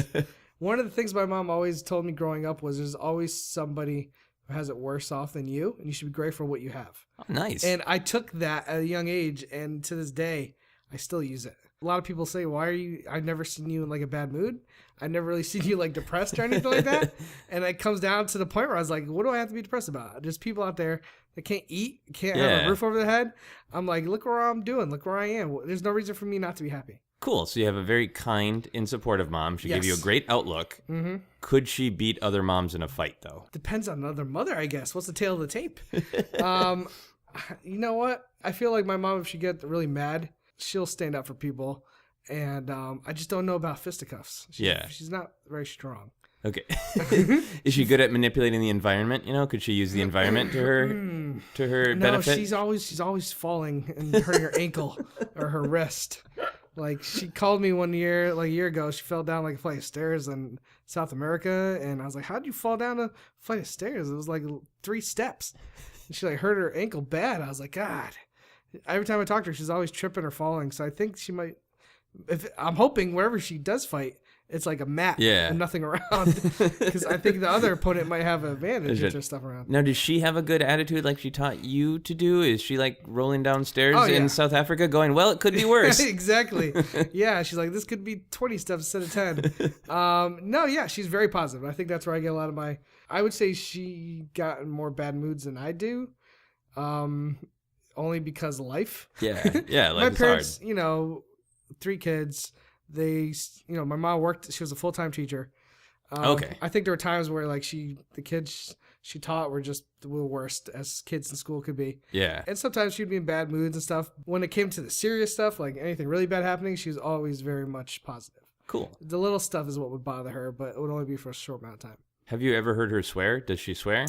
One of the things my mom always told me growing up was there's always somebody who has it worse off than you, and you should be grateful for what you have. Oh, nice. And I took that at a young age, and to this day, I still use it. A lot of people say, I've never seen you in like a bad mood. I've never really seen you like depressed or anything like that. And it comes down to the point where I was like, what do I have to be depressed about? There's people out there that can't eat, can't have a roof over their head. I'm like, look where I'm doing. Look where I am. There's no reason for me not to be happy. Cool. So you have a very kind and supportive mom. She gave you a great outlook. Mm-hmm. Could she beat other moms in a fight, though? Depends on another mother, I guess. What's the tail of the tape? You know what? I feel like my mom, if she gets really mad, she'll stand up for people. And I just don't know about fisticuffs. She's not very strong. Okay. Is she good at manipulating the environment? Could she use the environment to her benefit? No, she's always falling and hurting her ankle or her wrist. Like, she called me one year, like a year ago, she fell down like a flight of stairs in South America, and I was like, how'd you fall down a flight of stairs? It was like 3 steps. And she like hurt her ankle bad. I was like, God. Every time I talk to her, she's always tripping or falling. So I think she might, I'm hoping wherever she does fight, it's like a mat and nothing around. Because I think the other opponent might have an advantage if there's stuff around. Now, does she have a good attitude like she taught you to do? Is she like rolling downstairs in South Africa going, well, it could be worse? Exactly. Yeah, she's like, this could be 20 steps instead of 10. No, yeah, she's very positive. I think that's where I get a lot of my, I would say she got in more bad moods than I do. Only because of life. Yeah, life my is parents, hard. 3 kids. They, my mom worked. She was a full-time teacher. Okay. I think there were times where like the kids she taught were just the worst as kids in school could be. Yeah. And sometimes she'd be in bad moods and stuff. When it came to the serious stuff, like anything really bad happening, she was always very much positive. Cool. The little stuff is what would bother her, but it would only be for a short amount of time. Have you ever heard her swear? Does she swear?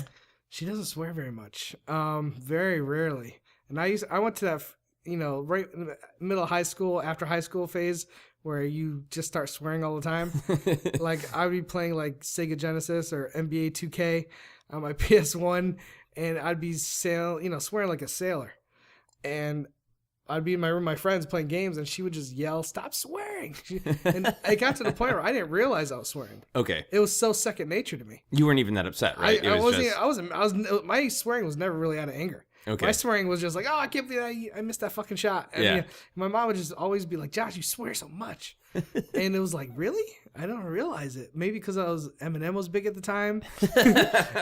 She doesn't swear very much. Very rarely. And I went to that, right in the middle of high school, after high school phase, where you just start swearing all the time. Like, I would be playing like Sega Genesis or NBA 2K on my PS1, and I'd be swearing like a sailor. And I'd be in my room with my friends playing games, and she would just yell, "Stop swearing!" And it got to the point where I didn't realize I was swearing. Okay. It was so second nature to me. You weren't even that upset, right? My swearing was never really out of anger. Okay. My swearing was just like, oh, I can't believe I missed that fucking shot. And my mom would just always be like, Josh, you swear so much. And it was like, really? I don't realize it. Maybe because Eminem was big at the time.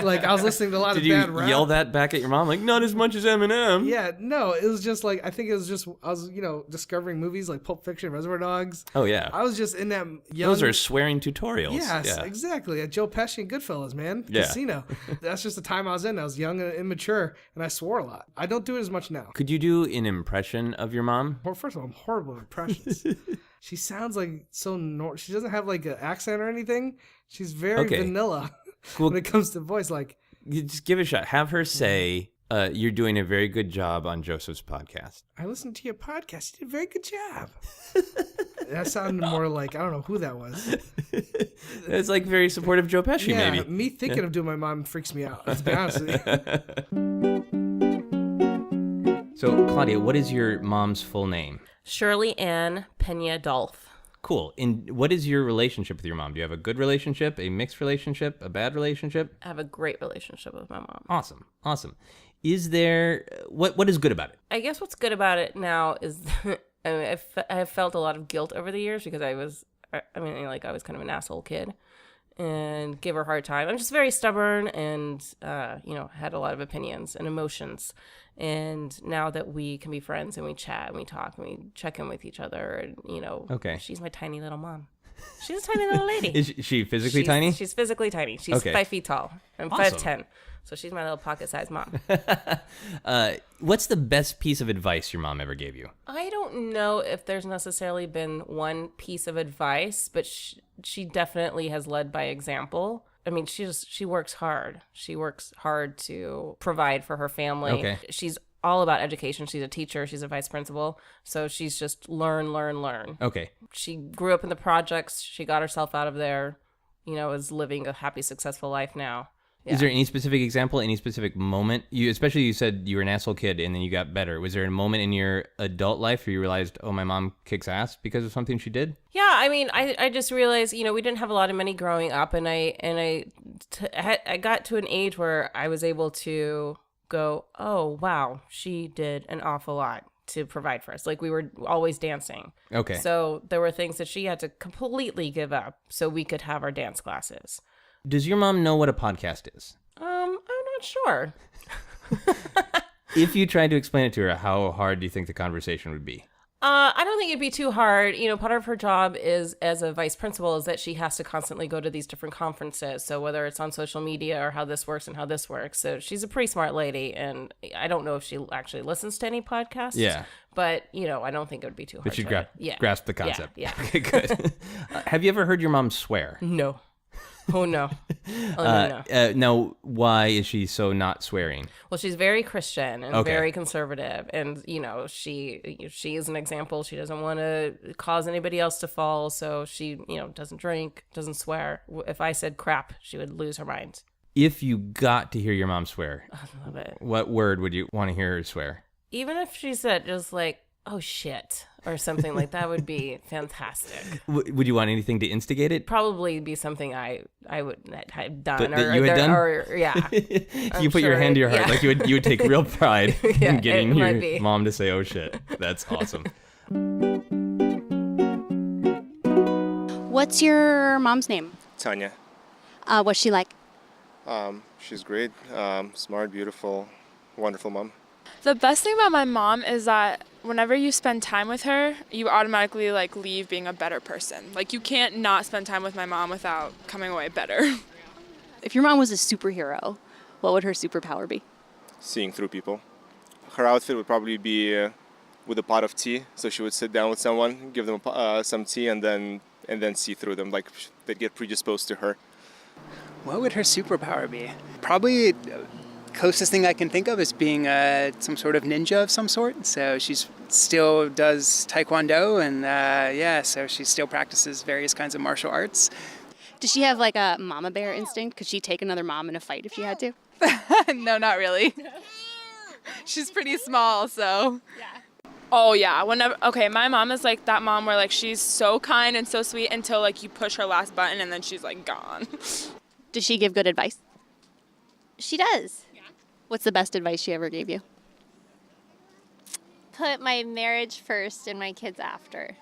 Like, I was listening to a lot of bad rap. Did you yell that back at your mom? Like, not as much as Eminem. Yeah, no, it was just like, I think it was just, I was, discovering movies like Pulp Fiction, Reservoir Dogs. Oh, yeah. I was just in that young... Those are swearing tutorials. Yes, exactly. Joe Pesci and Goodfellas, man. Yeah. Casino. That's just the time I was in. I was young and immature, and I swore a lot. I don't do it as much now. Could you do an impression of your mom? Well, first of all, I'm horrible at impressions. She sounds like she doesn't have like an accent or anything. She's very vanilla when it comes to voice. Like, you just give it a shot. Have her say You're doing a very good job on Joseph's podcast. I listened to your podcast. You did a very good job. That sounded more like, I don't know who that was. It's like very supportive Joe Pesci, yeah, maybe. Me thinking of doing my mom freaks me out, to be honest with you. So, Claudia, what is your mom's full name? Shirley Ann Pena Dolph. Cool. And what is your relationship with your mom? Do you have a good relationship, a mixed relationship, a bad relationship? I have a great relationship with my mom. Awesome. Is there, what is good about it? I guess what's good about it now is, I have felt a lot of guilt over the years because I was kind of an asshole kid and give her a hard time. I'm just very stubborn and, had a lot of opinions and emotions. And now that we can be friends and we chat and we talk and we check in with each other and, okay. She's my tiny little mom. She's a tiny little lady. Is she physically tiny? She's physically tiny. She's 5 feet tall. I'm awesome. 5'10". So she's my little pocket-sized mom. What's the best piece of advice your mom ever gave you? I don't know if there's necessarily been one piece of advice, but she definitely has led by example. I mean, she works hard. She works hard to provide for her family. Okay. She's all about education. She's a teacher. She's a vice principal. So she's just learn. Okay. She grew up in the projects. She got herself out of there, is living a happy, successful life now. Yeah. Is there any specific example, any specific moment? You said you were an asshole kid and then you got better. Was there a moment in your adult life where you realized, oh, my mom kicks ass because of something she did? Yeah, I mean, I just realized, we didn't have a lot of money growing up, and I got to an age where I was able to go, oh, wow, she did an awful lot to provide for us. Like, we were always dancing. Okay. So there were things that she had to completely give up so we could have our dance classes. Does your mom know what a podcast is? I'm not sure. If you tried to explain it to her, how hard do you think the conversation would be? I don't think it'd be too hard. Part of her job is, as a vice principal, is that she has to constantly go to these different conferences. So whether it's on social media or how this works and how this works. So she's a pretty smart lady, and I don't know if she actually listens to any podcasts. Yeah. But, I don't think it would be too hard. But she'd grasp the concept. Yeah. Okay, good. Have you ever heard your mom swear? No. Oh, no. No. Now, why is she so not swearing? Well, she's very Christian and Okay. very conservative. And, she is an example. She doesn't want to cause anybody else to fall. So she, doesn't drink, doesn't swear. If I said crap, she would lose her mind. If you got to hear your mom swear, I love it. what word would you want to hear her swear? Even if she said just like, oh, shit, or something like that would be fantastic. Would you want anything to instigate it? Probably be something I would have done. That you had done? Yeah. You put your hand to your heart. Yeah. Like you would take real pride Yeah, in getting it your might be. mom to say, oh, shit. That's awesome. What's your mom's name? Tanya. What's she like? She's great, smart, beautiful, wonderful mom. The best thing about my mom is that whenever you spend time with her, you automatically leave being a better person. You can't not spend time with my mom without coming away better. If your mom was a superhero, what would her superpower be? Seeing through people. Her outfit would probably be with a pot of tea. So she would sit down with someone, give them some tea, and then see through them. They'd get predisposed to her. What would her superpower be? Probably closest thing I can think of is being some sort of ninja of some sort. So she still does taekwondo and so she still practices various kinds of martial arts. Does she have a mama bear instinct? Could she take another mom in a fight if she had to? No, not really. She's pretty small, so. Yeah. Oh, yeah. My mom is that mom where she's so kind and so sweet until you push her last button and then she's gone. Does she give good advice? She does. Yeah. What's the best advice she ever gave you? Put my marriage first and my kids after.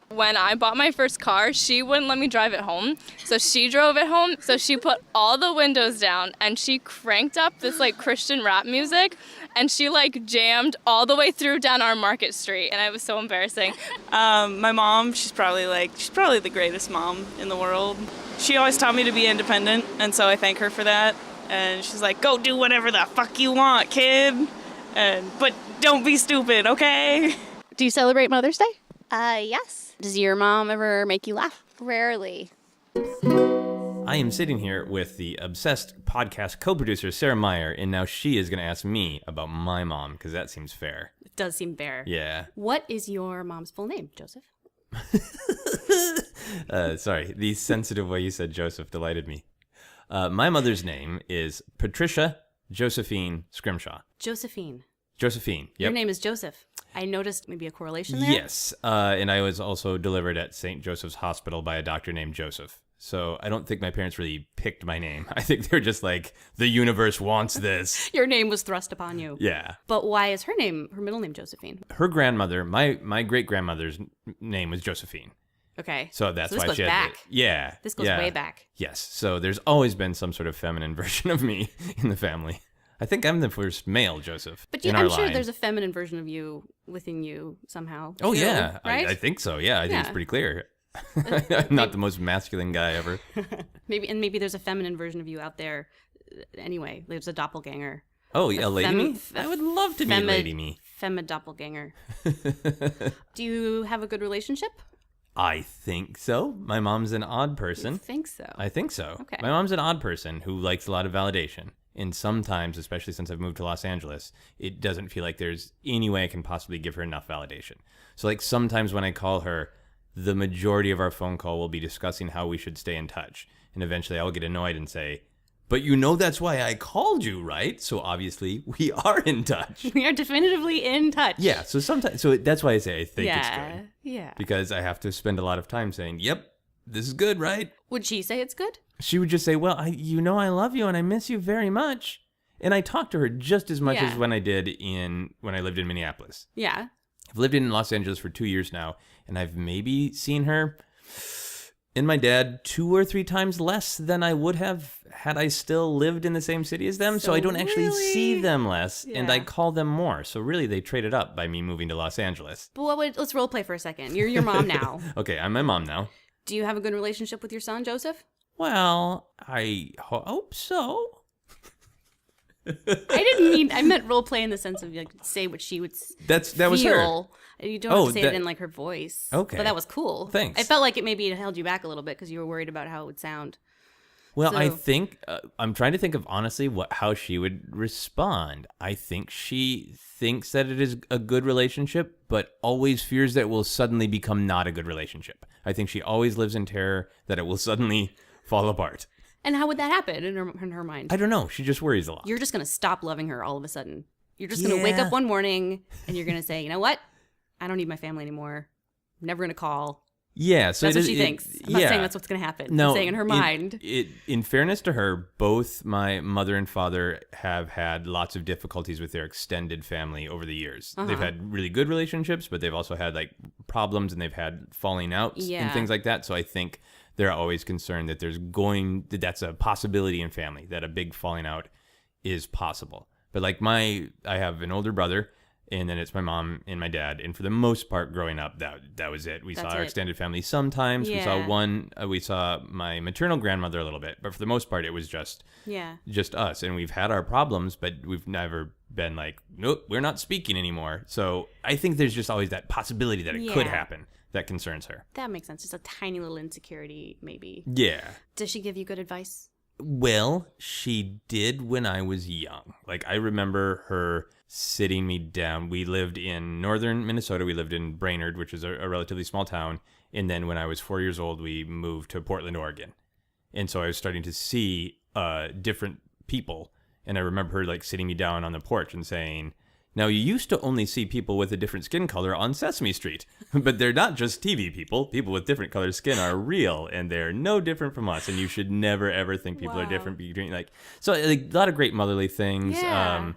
When I bought my first car, she wouldn't let me drive it home. So she drove it home. So she put all the windows down and she cranked up this Christian rap music and she jammed all the way through down our Market Street. And it was so embarrassing. My mom, she's probably the greatest mom in the world. She always taught me to be independent, and so I thank her for that. And she's like, go do whatever the fuck you want, kid. But don't be stupid, okay? Do you celebrate Mother's Day? Yes. Does your mom ever make you laugh? Rarely. I I am sitting here with the Obsessed podcast co-producer, Sarah Meyer, and now she is going to ask me about my mom, because that seems fair. It does seem fair. Yeah. What is your mom's full name, Joseph? Sorry, the sensitive way you said Joseph delighted me. My mother's name is Patricia Josephine Scrimshaw. Josephine. Josephine, yep. Your name is Joseph. I noticed maybe a correlation there. Yes, and I was also delivered at St. Joseph's Hospital by a doctor named Joseph. So I don't think my parents really picked my name. I think they're just like, the universe wants this. Your name was thrust upon you. Yeah. But why is her middle name Josephine? Her grandmother, my great-grandmother's name was Josephine. Okay. So that's this why goes she had back. Yeah. This goes way back. Yes. So there's always been some sort of feminine version of me in the family. I think I'm the first male Joseph. But in I'm our sure line. there's a feminine version of you within you somehow. Oh, too, yeah. right? I think so. Yeah, I think it's Yeah. pretty clear. I'm not the most masculine guy ever. maybe there's a feminine version of you out there. Anyway, there's a doppelganger. Oh, yeah, Lady Me? I would love to meet Lady Me. Femme doppelganger. Do you have a good relationship? I think so. My mom's an odd person. You think so? I think so. Okay. My mom's an odd person who likes a lot of validation. And sometimes, especially since I've moved to Los Angeles, it doesn't feel like there's any way I can possibly give her enough validation. So like sometimes when I call her, the majority of our phone call will be discussing how we should stay in touch. And eventually I'll get annoyed and say, but you know that's why I called you, right? So obviously we are in touch. We are definitively in touch. Yeah, so that's why I say I think it's good. Yeah. Because I have to spend a lot of time saying, yep, this is good, right? Would she say it's good? She would just say, well, I love you and I miss you very much. And I talk to her just as much as when I did when I lived in Minneapolis. Yeah. I've lived in Los Angeles for 2 years now, and I've maybe seen her and my dad 2 or 3 times less than I would have had I still lived in the same city as them. So I don't actually see them less, and I call them more. So really, they traded up by me moving to Los Angeles. But let's role play for a second. You're your mom now. Okay, I'm my mom now. Do you have a good relationship with your son, Joseph? Well, I hope so. I meant role play in the sense of like say what she would that was her. You don't have to say it in like her voice. Okay. But that was cool. Thanks. I felt like it maybe held you back a little bit because you were worried about how it would sound. Well, I think I'm trying to think of honestly how she would respond. I think she thinks that it is a good relationship, but always fears that it will suddenly become not a good relationship. I think she always lives in terror that it will suddenly fall apart. And how would that happen in her mind? I don't know. She just worries a lot. You're just going to stop loving her all of a sudden. You're just going to wake up one morning and you're going to say, you know what? I don't need my family anymore. I'm never going to call. Yeah, so that's what she thinks. I'm not saying that's what's going to happen. No, I'm saying in her mind. In fairness to her, both my mother and father have had lots of difficulties with their extended family over the years. They've had really good relationships, but they've also had like problems and they've had falling outs and things like that. So I think they're always concerned that that's a possibility in family, that a big falling out is possible. But like I have an older brother, and then it's my mom and my dad. And for the most part, growing up, that was it. We saw our extended family sometimes. Yeah. We saw my maternal grandmother a little bit. But for the most part, it was just us. And we've had our problems, but we've never been like, nope, we're not speaking anymore. So I think there's just always that possibility that it could happen that concerns her. That makes sense. Just a tiny little insecurity, maybe. Yeah. Does she give you good advice? Well, she did when I was young. Like, I remember her sitting me down. We lived in northern Minnesota. We lived in Brainerd, which is a relatively small town. And then when I was 4 years old, we moved to Portland, Oregon. And so I was starting to see different people. And I remember her like sitting me down on the porch and saying, now, you used to only see people with a different skin color on Sesame Street, but they're not just TV people. People with different colored skin are real, and they're no different from us, and you should never, ever think people are different between, so a lot of great motherly things. Yeah.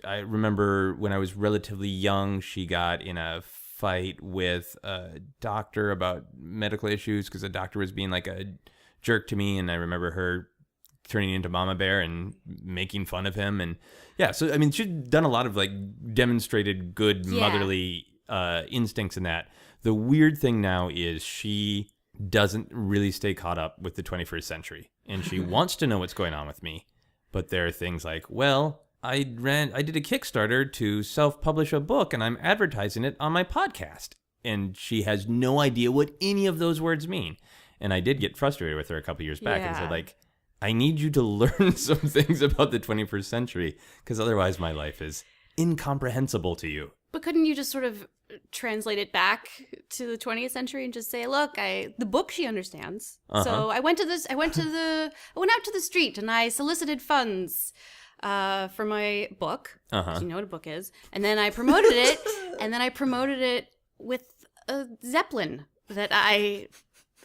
I remember when I was relatively young, she got in a fight with a doctor about medical issues because the doctor was being like a jerk to me, and I remember her turning into Mama Bear and making fun of him. And yeah, so I mean, she'd done a lot of like demonstrated good motherly instincts in that. The weird thing now is she doesn't really stay caught up with the 21st century, and she wants to know what's going on with me. But there are things like, well, I did a Kickstarter to self-publish a book, and I'm advertising it on my podcast. And she has no idea what any of those words mean. And I did get frustrated with her a couple years back and said, Yeah. like, I need you to learn some things about the 21st century because otherwise my life is incomprehensible to you. But couldn't you just sort of translate it back to the 20th century and just say, look, the book she understands. So I went out to the street and I solicited funds for my book. 'Cause you know what a book is. And then I promoted it with a Zeppelin that I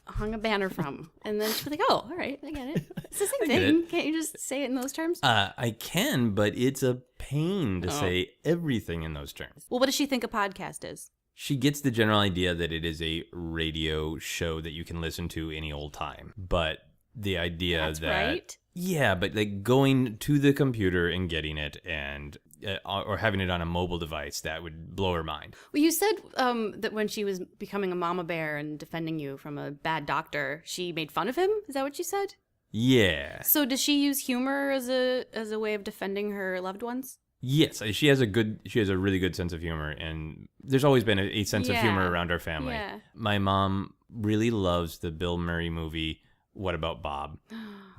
hung a banner from. And then she was like, oh, all right, I get it. It's the same thing. Can't you just say it in those terms? I can, but it's a pain to say everything in those terms. Well, what does she think a podcast is? She gets the general idea that it is a radio show that you can listen to any old time. But the idea That's that... right. Yeah, but like going to the computer and getting it and... or having it on a mobile device, that would blow her mind. Well, you said that when she was becoming a mama bear and defending you from a bad doctor, she made fun of him? Is that what you said? Yeah. So does she use humor as a way of defending her loved ones? Yes, she has a really good sense of humor, and there's always been a sense of humor around our family. Yeah. My mom really loves the Bill Murray movie, What About Bob?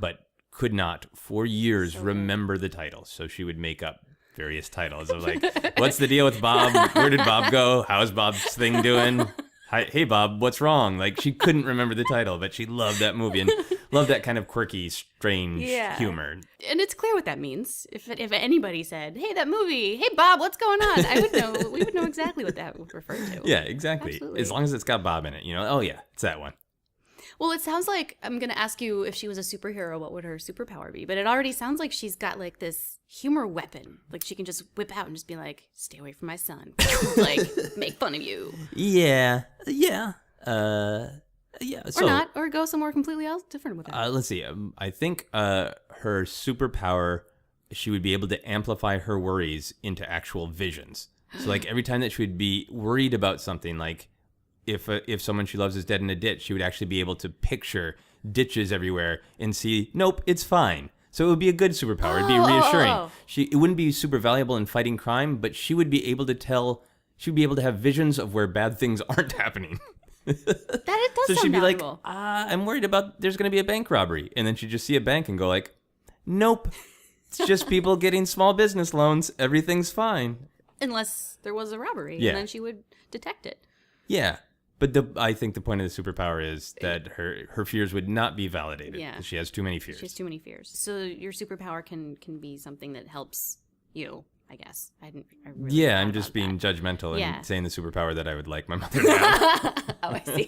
But could not, for years, remember the title. So she would make up various titles of like, what's the deal with Bob? Where did Bob go? How's Bob's thing doing? Hi, hey, Bob, what's wrong? Like, she couldn't remember the title, but she loved that movie and loved that kind of quirky, strange humor. And it's clear what that means. If anybody said, hey, that movie, hey, Bob, what's going on? I would know. We would know exactly what that would refer to. Yeah, exactly. Absolutely. As long as it's got Bob in it, oh yeah, it's that one. Well, it sounds like I'm going to ask you if she was a superhero, what would her superpower be? But it already sounds like she's got like this humor weapon. Like she can just whip out and just be like, stay away from my son. Like, make fun of you. Yeah. Or not, or go somewhere completely else different with it. Let's see. I think her superpower, she would be able to amplify her worries into actual visions. So like every time that she would be worried about something, like if someone she loves is dead in a ditch, she would actually be able to picture ditches everywhere and see, nope, it's fine. So it would be a good superpower. It'd be reassuring. It wouldn't be super valuable in fighting crime, but she would be able to have visions of where bad things aren't happening. It does So sound she'd be valuable. like, I'm worried about there's going to be a bank robbery. And then she'd just see a bank and go like, nope, it's just people getting small business loans. Everything's fine. Unless there was a robbery, Yeah. and then she would detect it. Yeah. But I think the point of the superpower is that her fears would not be validated. Yeah. She has too many fears. She has too many fears. So your superpower can be something that helps you, I guess. I really Yeah, thought I'm about just being judgmental Yeah. and saying the superpower that I would like my mother to have. Oh, I see.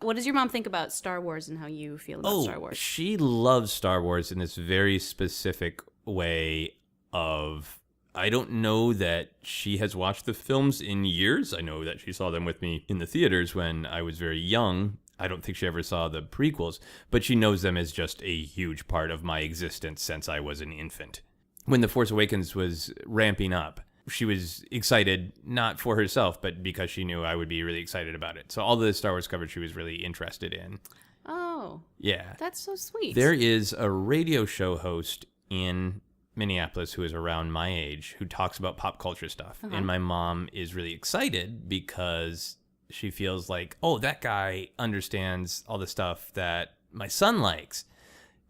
What does your mom think about Star Wars and how you feel about Star Wars? She loves Star Wars in this very specific way of... I don't know that she has watched the films in years. I know that she saw them with me in the theaters when I was very young. I don't think she ever saw the prequels, but she knows them as just a huge part of my existence since I was an infant. When The Force Awakens was ramping up, she was excited, not for herself, but because she knew I would be really excited about it. So all the Star Wars coverage she was really interested in. Oh. Yeah. That's so sweet. There is a radio show host in Minneapolis who is around my age who talks about pop culture stuff. Uh-huh. And my mom is really excited because she feels like, oh, that guy understands all the stuff that my son likes,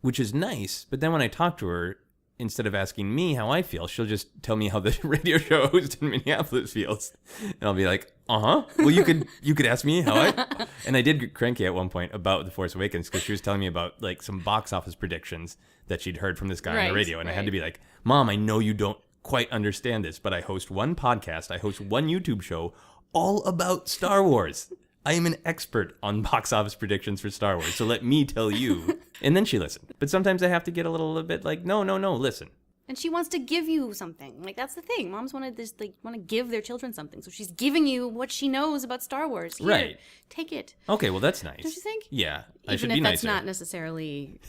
which is nice. But then when I talk to her, instead of asking me how I feel, she'll just tell me how the radio show host in Minneapolis feels. And I'll be like, well, you could ask me how I... And I did get cranky at one point about The Force Awakens because she was telling me about like some box office predictions that she'd heard from this guy on the radio. And I had to be like, Mom, I know you don't quite understand this, but I host one podcast, I host one YouTube show all about Star Wars. I am an expert on box office predictions for Star Wars, so let me tell you. And then she listened. But sometimes I have to get a little bit like, no, listen. And she wants to give you something. Like, that's the thing. Moms want to give their children something. So she's giving you what she knows about Star Wars. Here, Right. Take it. Okay, well, that's nice. Don't you think? Yeah, I should Even be if that's nicer. not necessarily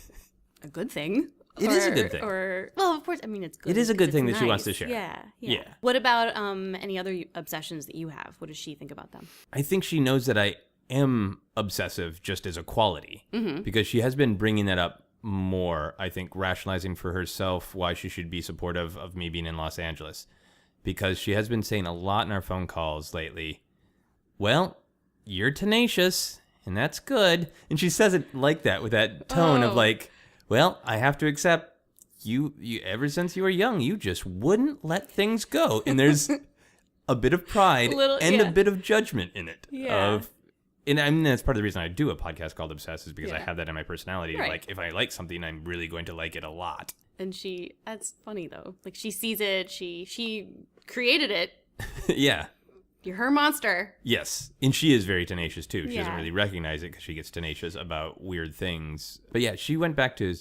a good thing. It is a good thing. Well, of course, I mean, it's good. It is a good because thing it's that she wants to nice. share. Yeah. What about any other obsessions that you have? What does she think about them? I think she knows that I am obsessive just as a quality because she has been bringing that up more, I think, rationalizing for herself why she should be supportive of me being in Los Angeles, because she has been saying a lot in our phone calls lately, well, you're tenacious, and that's good. And she says it like that, with that tone of like, well, I have to accept you ever since you were young, you just wouldn't let things go. And there's a bit of pride a bit of judgment in it. Yeah. And I mean, that's part of the reason I do a podcast called Obsessed, is because I have that in my personality. Right. Like, if I like something, I'm really going to like it a lot. And that's funny though. Like, she sees it, she created it. Yeah. You're her monster. Yes. And she is very tenacious too. She doesn't really recognize it because she gets tenacious about weird things. But yeah, she went back to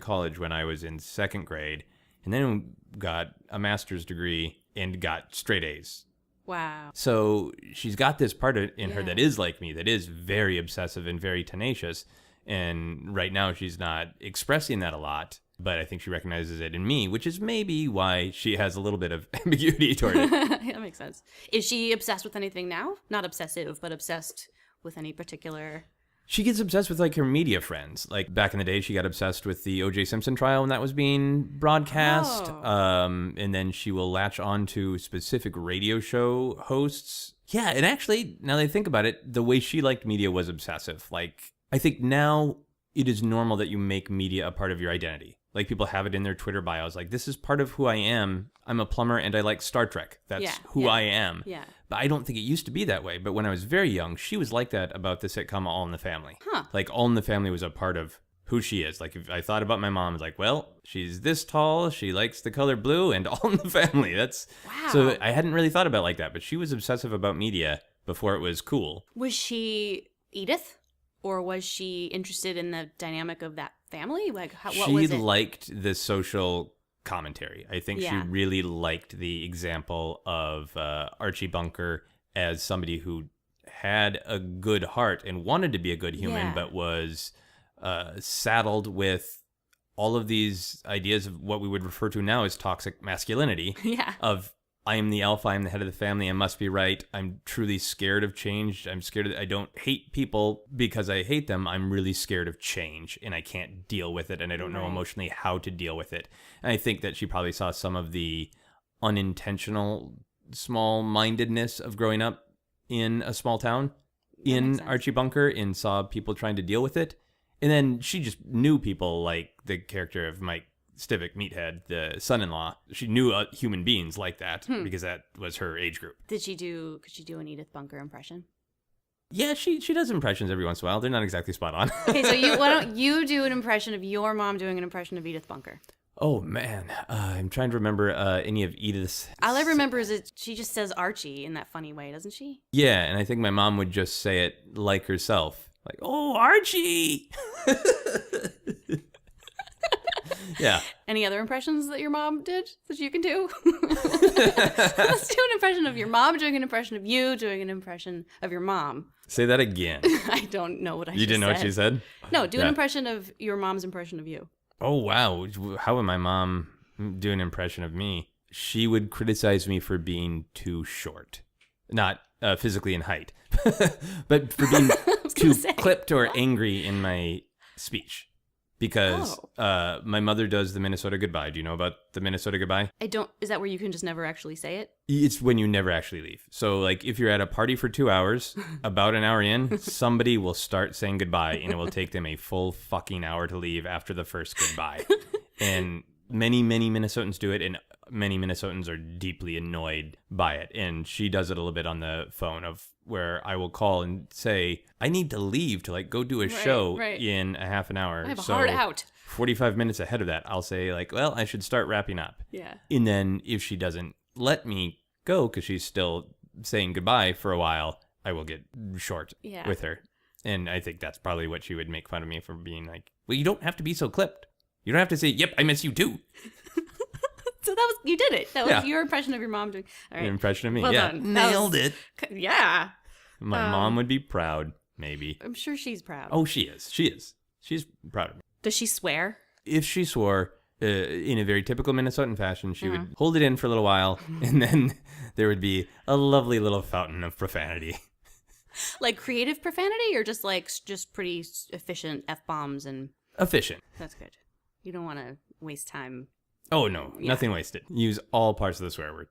college when I was in 2nd grade, and then got a master's degree and got straight A's. Wow. So she's got this part in her that is like me, that is very obsessive and very tenacious. And right now she's not expressing that a lot, but I think she recognizes it in me, which is maybe why she has a little bit of ambiguity toward it. That makes sense. Is she obsessed with anything now? Not obsessive, but obsessed with any particular... She gets obsessed with, like, her media friends. Like, back in the day, she got obsessed with the O.J. Simpson trial when that was being broadcast. And then she will latch on to specific radio show hosts. Yeah, and actually, now that I think about it, the way she liked media was obsessive. Like, I think now it is normal that you make media a part of your identity. Like, people have it in their Twitter bios. Like, this is part of who I am. I'm a plumber and I like Star Trek. That's who I am. Yeah. But I don't think it used to be that way. But when I was very young, she was like that about the sitcom All in the Family. Huh. Like, All in the Family was a part of who she is. Like, if I thought about my mom, I was like, well, she's this tall, she likes the color blue, and All in the Family. That's wow. So I hadn't really thought about it like that. But she was obsessive about media before it was cool. Was she Edith? Or was she interested in the dynamic of that family? Like, what was it? She liked the social commentary. I think she really liked the example of Archie Bunker as somebody who had a good heart and wanted to be a good human, but was saddled with all of these ideas of what we would refer to now as toxic masculinity. Of, I am the alpha, I am the head of the family, I must be right. I'm truly scared of change. I'm scared I don't hate people because I hate them. I'm really scared of change and I can't deal with it and I don't know emotionally how to deal with it. And I think that she probably saw some of the unintentional small-mindedness of growing up in a small town in Archie Bunker and saw people trying to deal with it. And then she just knew people like the character of Mike Stivic, Meathead, the son-in-law. She knew human beings like that because that was her age group. Could she do an Edith Bunker impression? Yeah, she does impressions every once in a while. They're not exactly spot on. Okay, so why don't you do an impression of your mom doing an impression of Edith Bunker? Oh, man. I'm trying to remember any of Edith's... All I remember is that she just says Archie in that funny way, doesn't she? Yeah, and I think my mom would just say it like herself. Like, oh, Archie! Yeah. Any other impressions that your mom did that you can do? Let's do an impression of your mom doing an impression of you doing an impression of your mom. Say that again. I don't know what I just said. You didn't know what she said? No, do an impression of your mom's impression of you. Oh, wow. How would my mom do an impression of me? She would criticize me for being too short. Not physically in height, but for being too clipped or angry in my speech. Because my mother does the Minnesota Goodbye. Do you know about the Minnesota Goodbye? I don't. Is that where you can just never actually say it? It's when you never actually leave. So, like, if you're at a party for 2 hours, about an hour in, somebody will start saying goodbye, and it will take them a full fucking hour to leave after the first goodbye. And many, many Minnesotans do it, and many Minnesotans are deeply annoyed by it. And she does it a little bit on the phone of where I will call and say, I need to leave to like go do a show in a half an hour. I have a hard out. 45 minutes ahead of that, I'll say like, well, I should start wrapping up. Yeah. And then if she doesn't let me go because she's still saying goodbye for a while, I will get short with her. And I think that's probably what she would make fun of me for being like, well, you don't have to be so clipped. You don't have to say, yep, I miss you too. So you did it. That was your impression of your mom doing. All right. An impression of me. Well yeah. done. Nailed it. Yeah. My mom would be proud, maybe. I'm sure she's proud. Oh, she is. She is. She's proud of me. Does she swear? If she swore, in a very typical Minnesotan fashion, she would hold it in for a little while, and then there would be a lovely little fountain of profanity. Like creative profanity, or just pretty efficient F-bombs and... Efficient. That's good. You don't want to waste time. Oh, no. Yeah. Nothing wasted. Use all parts of the swear word.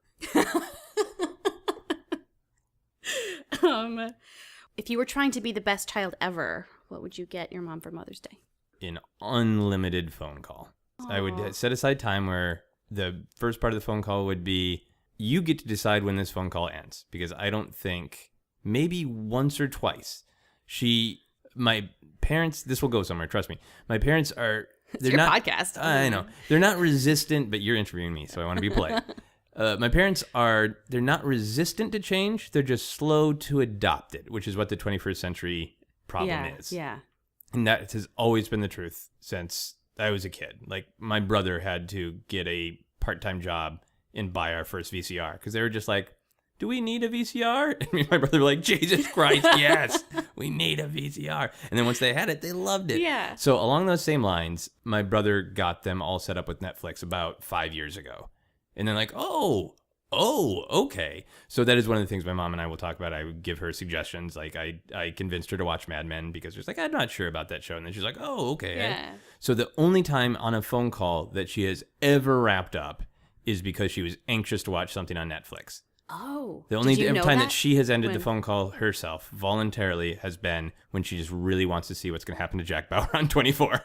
If you were trying to be the best child ever, what would you get your mom for Mother's Day? An unlimited phone call. I would set aside time where the first part of the phone call would be, you get to decide when this phone call ends, because I don't think, maybe once or twice, my parents, this will go somewhere, trust me. My parents are, It's your podcast. I know. They're not resistant, but you're interviewing me, so I want to be polite. My parents they're not resistant to change, they're just slow to adopt it, which is what the 21st century problem is. Yeah. And that has always been the truth since I was a kid. Like, my brother had to get a part-time job and buy our first VCR because they were just like, do we need a VCR? And me and my brother were like, Jesus Christ, yes, we need a VCR. And then once they had it, they loved it. Yeah. So along those same lines, my brother got them all set up with Netflix about 5 years ago. And they're like, oh, okay. So that is one of the things my mom and I will talk about. I would give her suggestions. Like, I convinced her to watch Mad Men because she's like, I'm not sure about that show. And then she's like, oh, okay. Yeah. So the only time on a phone call that she has ever wrapped up is because she was anxious to watch something on Netflix. Oh. The only Did you know time that she has ended when- the phone call herself voluntarily has been when she just really wants to see what's going to happen to Jack Bauer on 24.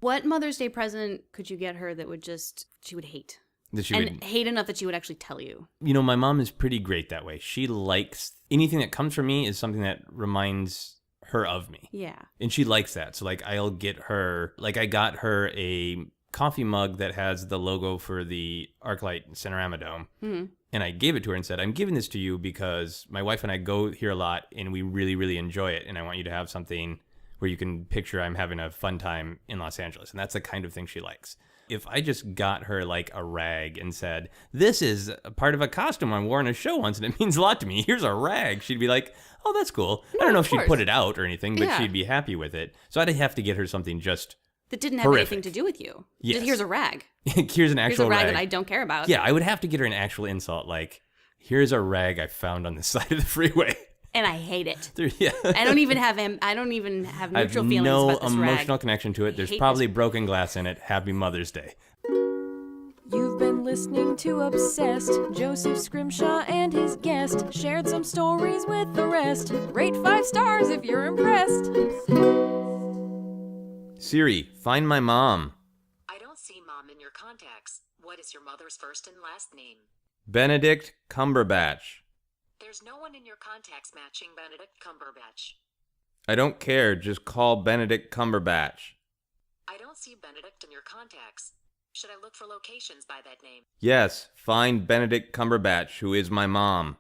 What Mother's Day present could you get her that she would hate? That she and would hate enough that she would actually tell you. You know, my mom is pretty great that way. She likes anything that comes from me is something that reminds her of me. Yeah. And she likes that. So, like, I'll get her, like, I got her a coffee mug that has the logo for the ArcLight Cinerama Dome. Mm-hmm. And I gave it to her and said, I'm giving this to you because my wife and I go here a lot and we really, really enjoy it. And I want you to have something where you can picture I'm having a fun time in Los Angeles. And that's the kind of thing she likes. If I just got her like a rag and said, this is a part of a costume I wore in a show once and it means a lot to me, here's a rag, she'd be like, oh, that's cool. I don't know if she'd put it out or anything, but Yeah. she'd be happy with it. So I'd have to get her something just That didn't have horrific. anything to do with you. Yes. Just, here's a rag. Here's an actual Here's a rag rag that I don't care about. Yeah, I would have to get her an actual insult, like, here's a rag I found on the side of the freeway. And I hate it. Yeah. I don't even have I have neutral feelings no about this emotional rag. connection to it. I There's hate probably broken glass in it. Happy Mother's Day. You've been listening to Obsessed. Joseph Scrimshaw and his guest shared some stories with the rest. Rate 5 stars if you're impressed. Siri, find my mom. I don't see mom in your contacts. What is your mother's first and last name? Benedict Cumberbatch. There's no one in your contacts matching Benedict Cumberbatch. I don't care. Just call Benedict Cumberbatch. I don't see Benedict in your contacts. Should I look for locations by that name? Yes, find Benedict Cumberbatch, who is my mom.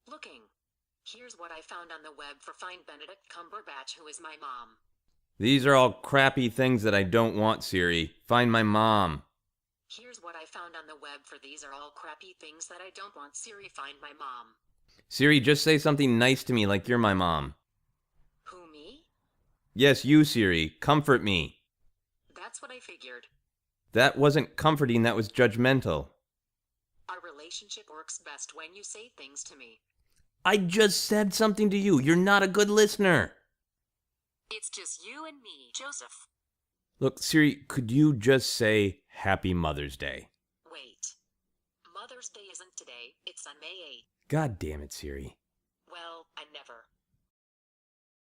Looking. Here's what I found on the web for Find Benedict Cumberbatch, who is my mom. These are all crappy things that I don't want, Siri. Find my mom. Here's what I found on the web for These are all crappy things that I don't want. Siri, find my mom. Siri, just say something nice to me like you're my mom. Who, me? Yes, you, Siri. Comfort me. That's what I figured. That wasn't comforting, that was judgmental. Our relationship works best when you say things to me. I just said something to you. You're not a good listener. It's just you and me, Joseph. Look, Siri, could you just say Happy Mother's Day? Wait. Mother's Day isn't today, it's on May 8th. God damn it, Siri.